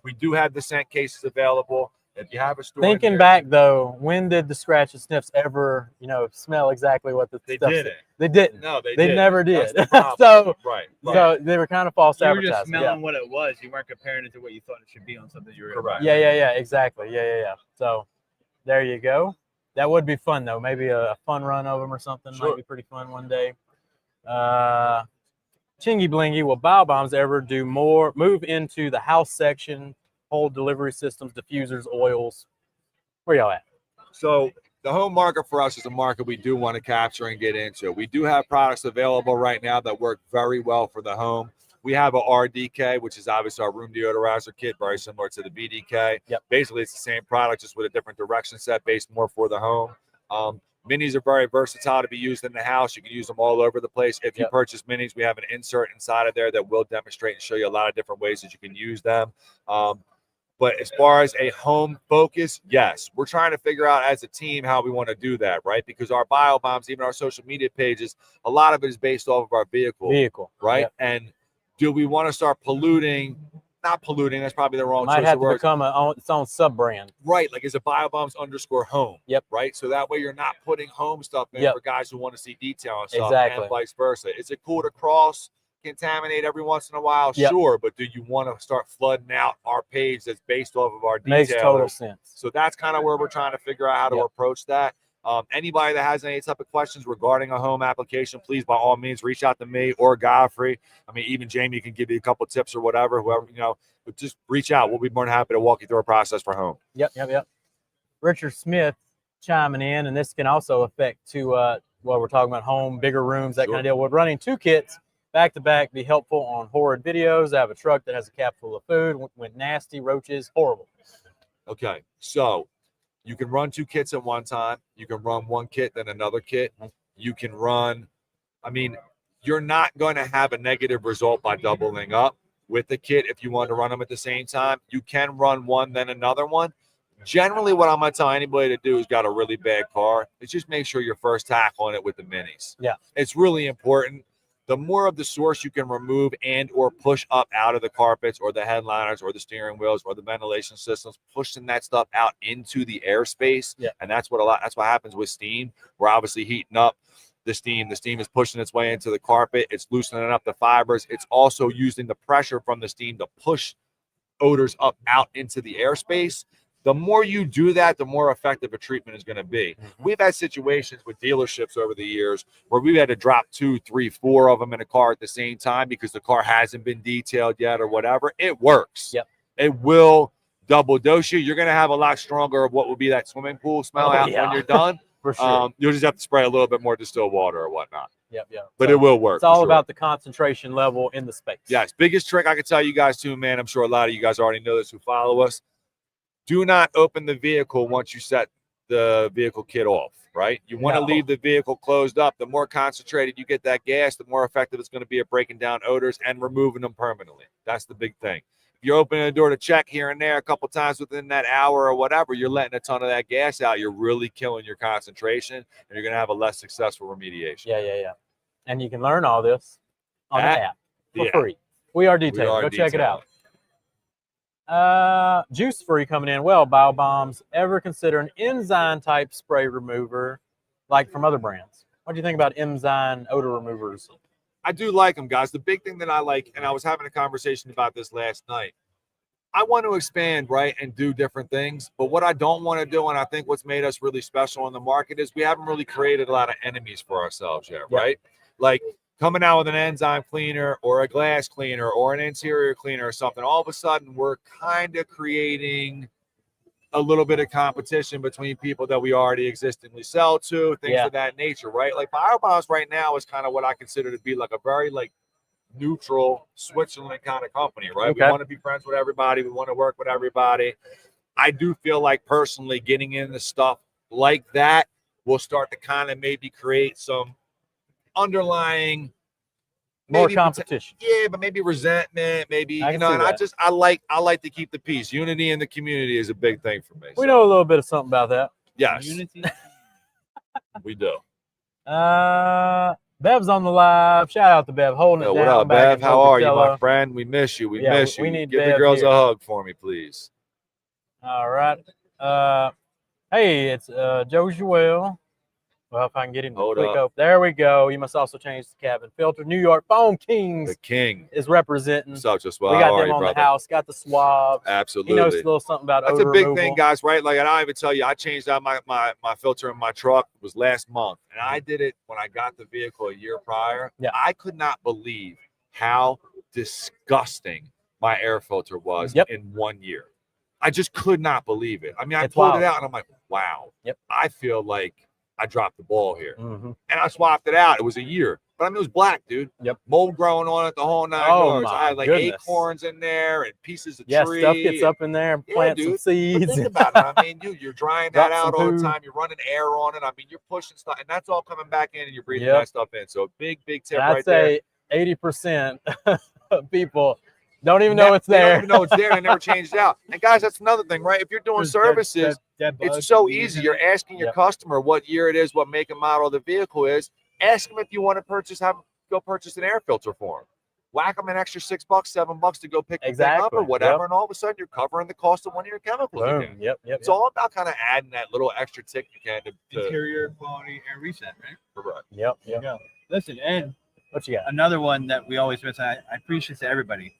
We do have the scent cases available. If you have a store thinking back though, when did the scratch and sniffs ever, smell exactly what the they stuff didn't? Said? They didn't. No, they didn't. Never did. The so right. they were kind of false advertising. You were just smelling what it was. You weren't comparing it to what you thought it should be on something you were correct. Yeah, exactly. Yeah. So there you go. That would be fun though. Maybe a fun run of them or something. Might be pretty fun one day. Chingy Blingy, will BioBombs ever move into the house section, hold delivery systems, diffusers, oils? Where y'all at? So the home market for us is a market we do want to capture and get into. We do have products available right now that work very well for the home. We have a RDK, which is obviously our room deodorizer kit, very similar to the BDK. Basically, it's the same product, just with a different direction set, based more for the home. Minis are very versatile to be used in the house. You can use them all over the place. If you purchase minis, we have an insert inside of there that will demonstrate and show you a lot of different ways that you can use them. But as far as a home focus, yes, we're trying to figure out as a team how we want to do that, right? Because our BioBombs, even our social media pages, a lot of it is based off of our vehicle, right? And do we want to start polluting? Not polluting, that's probably the wrong choice of words. Might have to become its own sub-brand. Right, like is it BioBombs_home? Right, so that way you're not putting home stuff in for guys who want to see detail and stuff, and vice versa. Is it cool to cross-contaminate every once in a while? Sure, but do you want to start flooding out our page that's based off of our details? Makes total sense. So that's kind of where we're trying to figure out how to approach that. Anybody that has any type of questions regarding a home application, please, by all means, reach out to me or Godfrey. I mean, even Jamie can give you a couple tips or whatever, whoever, but just reach out. We'll be more than happy to walk you through a process for home. Yep. Richard Smith chiming in, and this can also affect to we're talking about home, bigger rooms, that kind of deal. We're running 2 kits. Back to back, be helpful on horrid videos. I have a truck that has a cap full of food. Went nasty, roaches, horrible. Okay, so you can run 2 kits at one time. You can run 1 kit, then another kit. You can run, I mean, you're not going to have a negative result by doubling up with the kit if you want to run them at the same time. You can run one, then another one. Generally, what I'm going to tell anybody to do who's got a really bad car is just make sure you're first tackle on it with the minis. Yeah. It's really important. The more of the source you can remove and or push up out of the carpets or the headliners or the steering wheels or the ventilation systems, pushing that stuff out into the airspace. Yeah. And that's what happens with steam. We're obviously heating up the steam. The steam is pushing its way into the carpet. It's loosening up the fibers. It's also using the pressure from the steam to push odors up out into the airspace. The more you do that, the more effective a treatment is going to be. Mm-hmm. We've had situations with dealerships over the years where we've had to drop 2, 3, 4 of them in a car at the same time because the car hasn't been detailed yet or whatever. It works. Yep. It will double dose you. You're going to have a lot stronger of what will be that swimming pool smell when you're done. For sure. You'll just have to spray a little bit more distilled water or whatnot. Yep. But it will work. It's all for sure. about the concentration level in the space. Yes. Biggest trick I can tell you guys too, man. I'm sure a lot of you guys already know this who follow us. Do not open the vehicle once you set the vehicle kit off, right? You want to leave the vehicle closed up. The more concentrated you get that gas, the more effective it's going to be at breaking down odors and removing them permanently. That's the big thing. If you're opening the door to check here and there a couple times within that hour or whatever, you're letting a ton of that gas out. You're really killing your concentration, and you're going to have a less successful remediation. Yeah. And you can learn all this on the app for free. We are detailed. Go check it out. Juice free coming in. Well, BioBombs, ever consider an enzyme type spray remover like from other brands? What do you think about enzyme odor removers? I do like them, guys. The big thing that I like, and I was having a conversation about this last night, I want to expand, right, and do different things. But what I don't want to do, and I think what's made us really special in the market, is we haven't really created a lot of enemies for ourselves yet, right? Like coming out with an enzyme cleaner or a glass cleaner or an interior cleaner or something, all of a sudden we're kind of creating a little bit of competition between people that we already existingly sell to, things of that nature, right? Like BioBombs right now is kind of what I consider to be like a very like neutral Switzerland kind of company, right? We want to be friends with everybody. We want to work with everybody. I do feel like personally getting into stuff like that will start to kind of maybe create some underlying more competition. Yeah, but maybe resentment, maybe you know, and I like to keep the peace. Unity in the community is a big thing for me. We know a little bit of something about that. Yes. Unity. We do. Bev's on the live. Shout out to Bev. Holding it down. What up, Bev? How are you, my friend? We miss you. We miss you. We need Give Bev the girls here. a hug for me, please. All right. Hey, it's Joe Joel. Well, if I can get him to click up. There we go. You must also change the cabin filter. New York Foam Kings. The King is representing. What's up, just well? We got them on the house. Got the swabs. Absolutely. He knows a little something about That's odor a big removal. thing, guys, right? Like, I don't even tell you, I changed out my filter in my truck. It was last month. And I did it when I got the vehicle a year prior. Yeah. I could not believe how disgusting my air filter was in 1 year. I just could not believe it. I mean, I pulled it out and I'm like, wow. I feel like I dropped the ball here. And I swapped it out. It was a year. But I mean, it was black, dude. Mold growing on it the whole 9 yards. I had like acorns in there and pieces of tree. Stuff gets up in there and plants some seeds. But think about it. I mean, dude, you're drying that out all the time. You're running air on it. I mean, you're pushing stuff, and that's all coming back in, and you're breathing that stuff in. So big tip right there. I'd say 80% of people don't even know it's there. They don't even know it's there. They never changed it out. And guys, that's another thing, right? If you're doing services, it's so easy. You're asking your customer what year it is, what make and model of the vehicle is. Ask them if you want to go purchase an air filter for them. Whack them an extra $6, $7 to go pick the thing up or whatever, and all of a sudden you're covering the cost of one of your chemicals. Boom. It's all about kind of adding that little extra tick you can to interior quality air reset, right? Correct. Yep. Listen, and what you got? Another one that we always miss. I appreciate to everybody.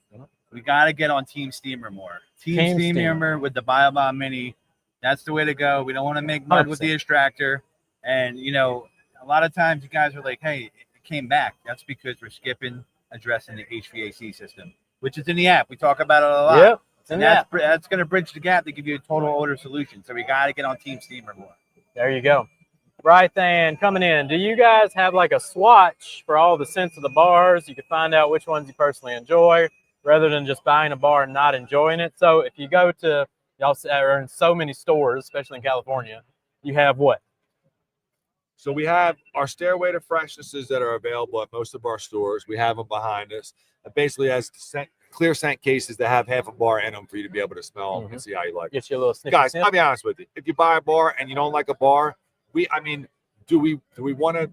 We got to get on Team Steamer more. Team Steamer with the BioBomb Mini. That's the way to go. We don't want to make mud 100%. with the extractor. And, you know, a lot of times you guys are like, hey, it came back. That's because we're skipping addressing the HVAC system, which is in the app. We talk about it a lot. Yep. And that's going to bridge the gap to give you a total odor solution. So we got to get on Team Steamer more. There you go. Right then, coming in. Do you guys have like a swatch for all the scents of the bars? You can find out which ones you personally enjoy rather than just buying a bar and not enjoying it. So if you go to, y'all are in so many stores, especially in California, you have what? So we have our Stairway to Freshnesses that are available at most of our stores. We have them behind us. It basically has clear scent cases that have half a bar in them for you to be able to smell and see how you like it. Get you a little sniff. Guys, I'll be honest with you. If you buy a bar and you don't like a bar, do we want to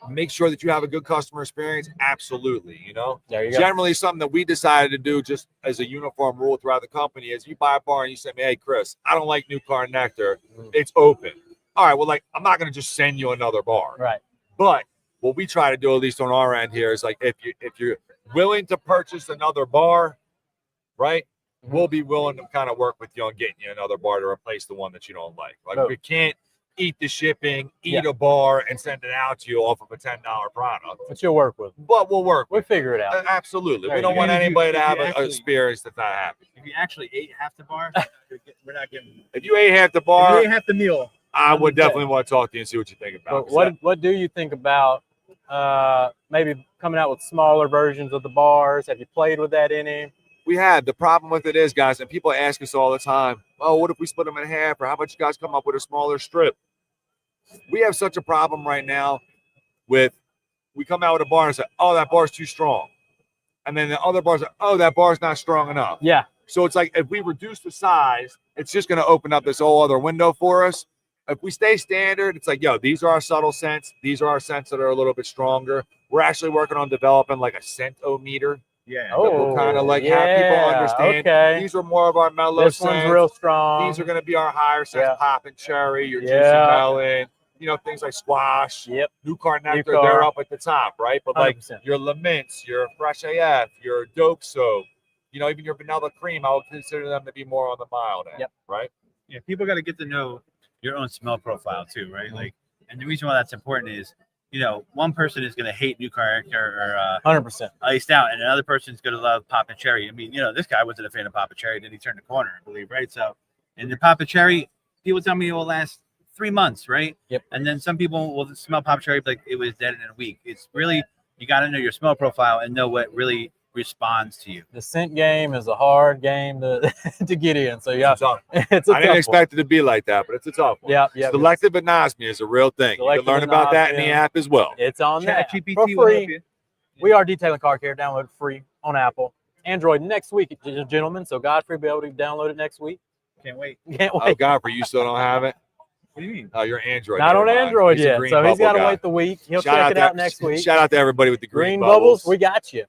make sure that you have a good customer experience? Absolutely. There you go. Generally, something that we decided to do just as a uniform rule throughout the company is you buy a bar and you say, hey, Chris, I don't like New Car Nectar. It's open. All right, well, I'm not going to just send you another bar. Right. But what we try to do, at least on our end here, is like if you're willing to purchase another bar, right, we'll be willing to kind of work with you on getting you another bar to replace the one that you don't like. Like we can't eat the shipping, eat a bar, and send it out to you off of a $10 product. But you'll work with. But we'll work. We'll figure it out. Absolutely. There We don't you want go. anybody to have an actually- experience that's not happy. If you actually ate half the bar, we're not giving. If you ate half the If bar, you ate half the meal. I would definitely want to talk to you and see what you think about But it. what do you think about maybe coming out with smaller versions of the bars? Have you played with that any? We have. The problem with it is, guys, and people ask us all the time, oh, what if we split them in half? Or how about you guys come up with a smaller strip? We have such a problem right now with, we come out with a bar and say, oh, that bar's too strong. And then the other bars are, oh, that bar's not strong enough. Yeah. So it's like if we reduce the size, it's just going to open up this whole other window for us. If we stay standard, it's like, yo, these are our subtle scents. These are our scents that are a little bit stronger. We're actually working on developing like a scent-o-meter. Yeah. That will kind of like have people understand. Okay. These are more of our mellow This scents. one's real strong. These are going to be our higher scents, Yeah. pop and cherry, your juicy Yeah. melon, things like squash, Yep. New Car Nectar, Car. they're up at the top, right? But like 100%. your laments, your fresh AF, your dope soap, even your vanilla cream, I would consider them to be more on the mild end, Yep. right? Yeah, people got to get to know your own smell profile too, right? Like, and the reason why that's important is, one person is going to hate New Car Nectar or 100%. Iced Out, and another person's going to love Pop and Cherry. I mean, this guy wasn't a fan of Pop and Cherry, then he turned the corner, I believe, right? So, and the Pop and Cherry, people tell me it will last 3 months, right? Yep. And then some people will smell Pop and Cherry like it was dead in a week. It's really, you got to know your smell profile and know what really responds to you. The scent game is a hard game to to get in. So yeah, It's a tough one. it's a I didn't tough expect it to be like that, but it's a tough one. one. Yeah. Selective anosmia is a real thing. You Selective can learn about that in the anosmia. app as well. It's on there ChatGPT for will help free. you. We are detailing car care. Download it free on Apple, Android next week, gentlemen. So Godfrey will be able to download it next week. Can't wait. Can't Oh, wait. Godfrey, you still don't have it? What do you mean? Oh, you're Android. Not on Never mind. Android He's a yet, green so he's bubble got to guy. wait the week. He'll Shout check it to- out next week. Shout out to everybody with the green, bubbles, we got you,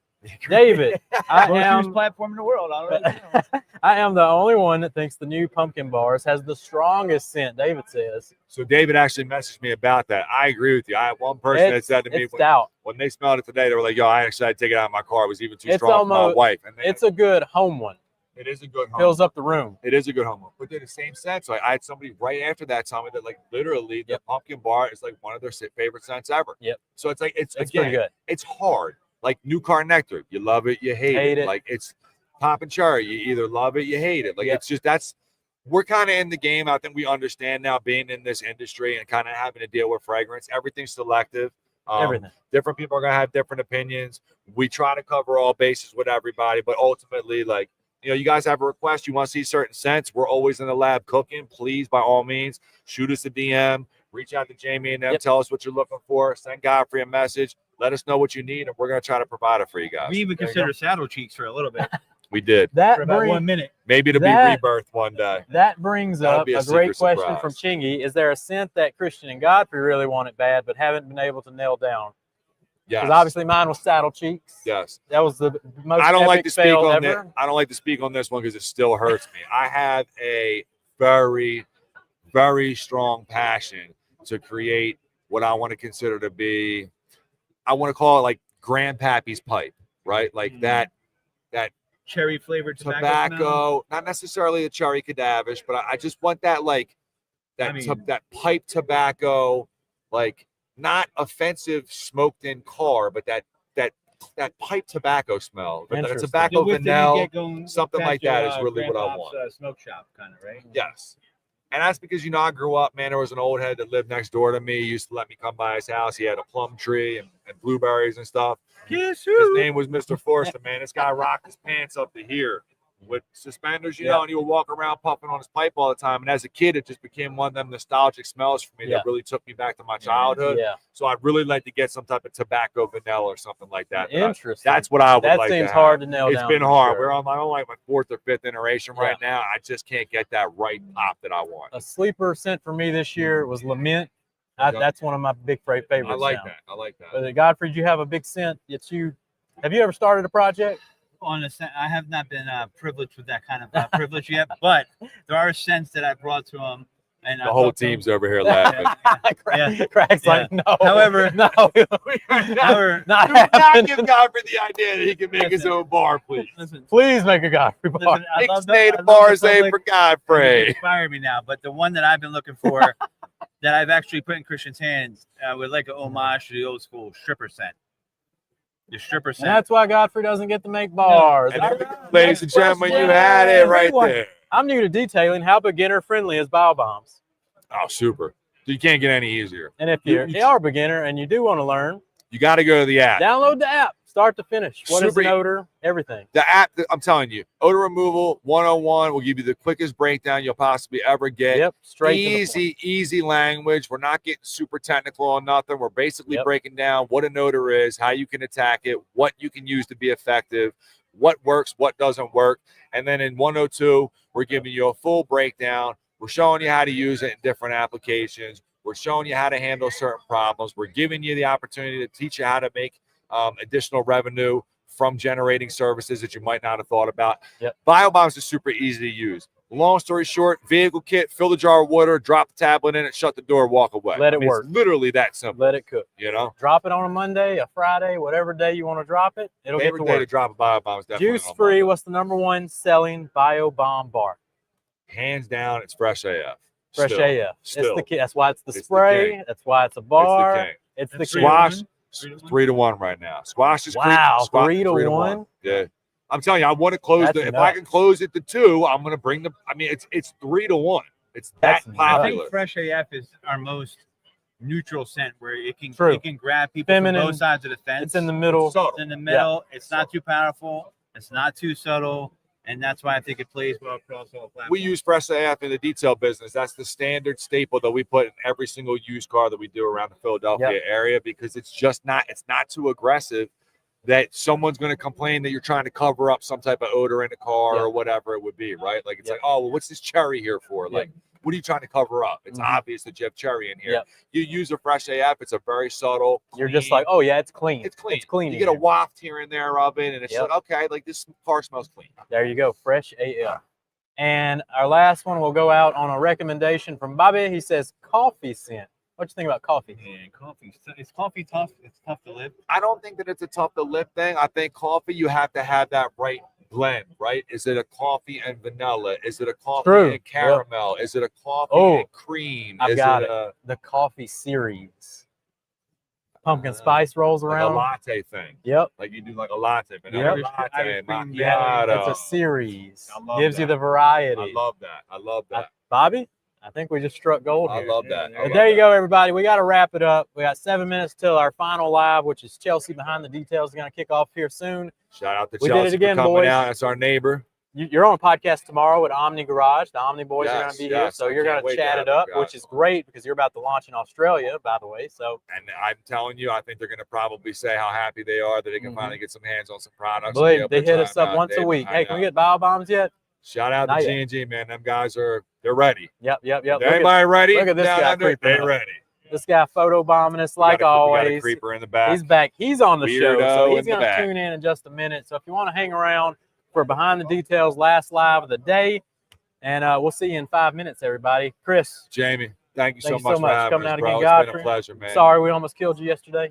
David. I Most used am. platform in the world. I don't know. I am the only one that thinks the new pumpkin bars has the strongest scent. David says So David actually messaged me about that. I agree with you. I have one person that said to me it's stout. when they smelled it today, they were like, "Yo, I actually had to take it out of my car. It was even too It's strong for my almost- wife." And It's a good home one. it is a good home. Fills up the room. It is a good home. But they're the same scent. So I had somebody right after that tell me that like literally the Yep. pumpkin bar is like one of their favorite scents ever. Yep. So it's like it's It's again, pretty good. it's hard. Like New Car Nectar, you love it, you hate it. Like it's Pop and Cherry, you either love it, you hate it. Like Yep. it's just we're kind of in the game. I think we understand now being in this industry and kind of having to deal with fragrance. Everything's selective. Everything. Different people are gonna have different opinions. We try to cover all bases with everybody, but ultimately, like, you guys have a request, you want to see certain scents, we're always in the lab cooking. Please, by all means, shoot us a DM, reach out to Jamie and them, Yep. tell us what you're looking for, send Godfrey a message, let us know what you need, and we're gonna try to provide it for you guys. We even There you consider saddle cheeks for a little bit, We did. for That about 1 brings minute. Maybe it'll That- be rebirth one day. that brings That'll up be a a great secret question surprise. from Chingy. Is there a scent that Christian and Godfrey really wanted bad but haven't been able to nail down? Yes. Because obviously mine was saddle cheeks. Yes. That was the most I don't like epic to speak fail on ever. that. I don't like to speak on this one because it still hurts me. I have a very, very strong passion to create what I want to consider to be, I want to call it like Grandpappy's pipe, right? Like that Cherry flavored tobacco. tobacco, not necessarily a cherry cadavish, but I just want that like that I mean- that pipe tobacco, like not offensive smoked in car, but that pipe tobacco smell, but that Interesting. tobacco The whiff that you vanilla. get going something past like that your, is really what I grandpa's, want. smoke shop kind of, right? Yes. And that's because, I grew up, man, there was an old head that lived next door to me. He used to let me come by his house. He had a plum tree and blueberries and stuff. His name was Mr. Forster, man. This guy rocked his pants up to here with suspenders, you know, and he would walk around puffing on his pipe all the time. And as a kid, it just became one of them nostalgic smells for me that really took me back to my childhood. Yeah. So I'd really like to get some type of tobacco vanilla or something like that. Interesting. That's what I would like to have. That seems hard to nail down. It's been hard. We're on like my 4th or 5th iteration right now. I just can't get that right pop that I want. A sleeper scent for me this year was Lament. That's one of my big favorites. I like now. that. I like that. But Godfrey, do you have a big scent that you have you ever started a project? I have not been privileged with that kind of privilege yet, but there are scents that I brought to him. And the whole team's over here laughing. Craig's like, no. However, no. Not give Godfrey the idea that he can make his own bar, please. Please make a Godfrey bar. Ixnay bars ain't for Godfrey. Inspire me now, but the one that I've been looking for, that I've actually put in Christian's hands, with like an homage to the old school stripper scent. The stripper scent. And that's why Godfrey doesn't get to make bars. Ladies and gentlemen, you had it right there. I'm new to detailing. How beginner friendly is Bio Bombs? Oh, super. You can't get any easier. And if you are a beginner and you do want to learn, you got to go to the app. Download the app, start to finish. What is an odor? Everything. The app, I'm telling you, odor removal 101 will give you the quickest breakdown you'll possibly ever get. Yep, straight easy language. We're not getting super technical on nothing. We're basically breaking down what an odor is, how you can attack it, what you can use to be effective, what works, what doesn't work. And then in 102, we're giving you a full breakdown. We're showing you how to use it in different applications. We're showing you how to handle certain problems. We're giving you the opportunity to teach you how to make additional revenue from generating services that you might not have thought about. BioBombs is super easy to use. Long story short, vehicle kit, fill the jar of water, drop the tablet in it, shut the door, walk away. Let it work. It's literally that simple. Let it cook. Drop it on a Monday, a Friday, whatever day you want to drop it. It'll get to work. Day to drop a BioBombs. Juice free. What's the #1 selling BioBomb bar? Hands down, it's Fresh AF. Fresh AF. Still. It's that's why it's the spray. That's why it's a bar. It's the Squash. 3-1 right now. Squash is 3 to 1. Yeah. I'm telling you, I want to close if I can close it to 2, I'm going to bring them. I mean, it's 3 to 1. It's that popular. I think Fresh AF is our most neutral scent, where it can grab people from both sides of the fence. It's in the middle. It's in the middle. Yeah. It's not too powerful. It's not too subtle. And that's why I think it plays well across all platforms. We use Fresh AF in the detail business. That's the standard staple that we put in every single used car that we do around the Philadelphia area, because it's not too aggressive that someone's going to complain that you're trying to cover up some type of odor in the car or whatever it would be, right? Like it's like, oh, well, what's this cherry here for? Like, what are you trying to cover up? It's obvious that you have cherry in here. You use a Fresh AF, it's a very subtle. You're just like, oh yeah, it's clean. It's clean. It's clean. You get a waft here and there of it, and it's like, okay, like this car smells clean. There you go, Fresh AF. And our last one will go out on a recommendation from Bobby. He says coffee scent. What you think about coffee? Man, coffee. Is coffee tough? It's tough to live. I don't think that it's a tough to live thing. I think coffee, you have to have that right blend, right? Is it a coffee and vanilla? Is it a coffee and caramel? Is it a coffee and cream? I've got it. The coffee series. Pumpkin spice rolls around. Like a latte thing. Yep. Like you do like a latte. Vanilla latte, macchiato. It's a series. Gives you the variety. I love that. Bobby, I think we just struck gold here. I love that. But there you go, everybody. We got to wrap it up. We got 7 minutes till our final live, which is Chelsea Behind the Details. Is going to kick off here soon. Shout out to we Chelsea did it again, for coming boys. out. That's our neighbor. You're on a podcast tomorrow at Omni Garage. The Omni boys are going to be here, so you're going to chat it up, which is great because you're about to launch in Australia, by the way. So, and I'm telling you, I think they're going to probably say how happy they are that they can finally get some hands on some products. Believe they hit us up once a week. Hey, can we get Bio Bombs yet? Shout out to G&G, man. Them guys they're ready. Yep. Anybody ready? Look at this guy. They're ready. This guy photo bombing us like always. We got a creeper in the back. He's back. He's on the show, so he's going to tune in just a minute. So if you want to hang around for Behind the Details last live of the day, and we'll see you in 5 minutes, everybody. Chris. Jamie, thank you so much for coming out again, Godfrey. It's been a pleasure, man. Sorry we almost killed you yesterday.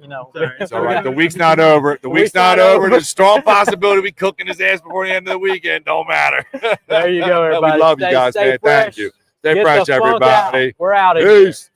It's all right. The week's not over. The week's not over. There's a strong possibility we cooking his ass before the end of the weekend. Don't matter. There you go, everybody. We love you guys, man. Thank you. Stay fresh, everybody. We're out of here. Peace.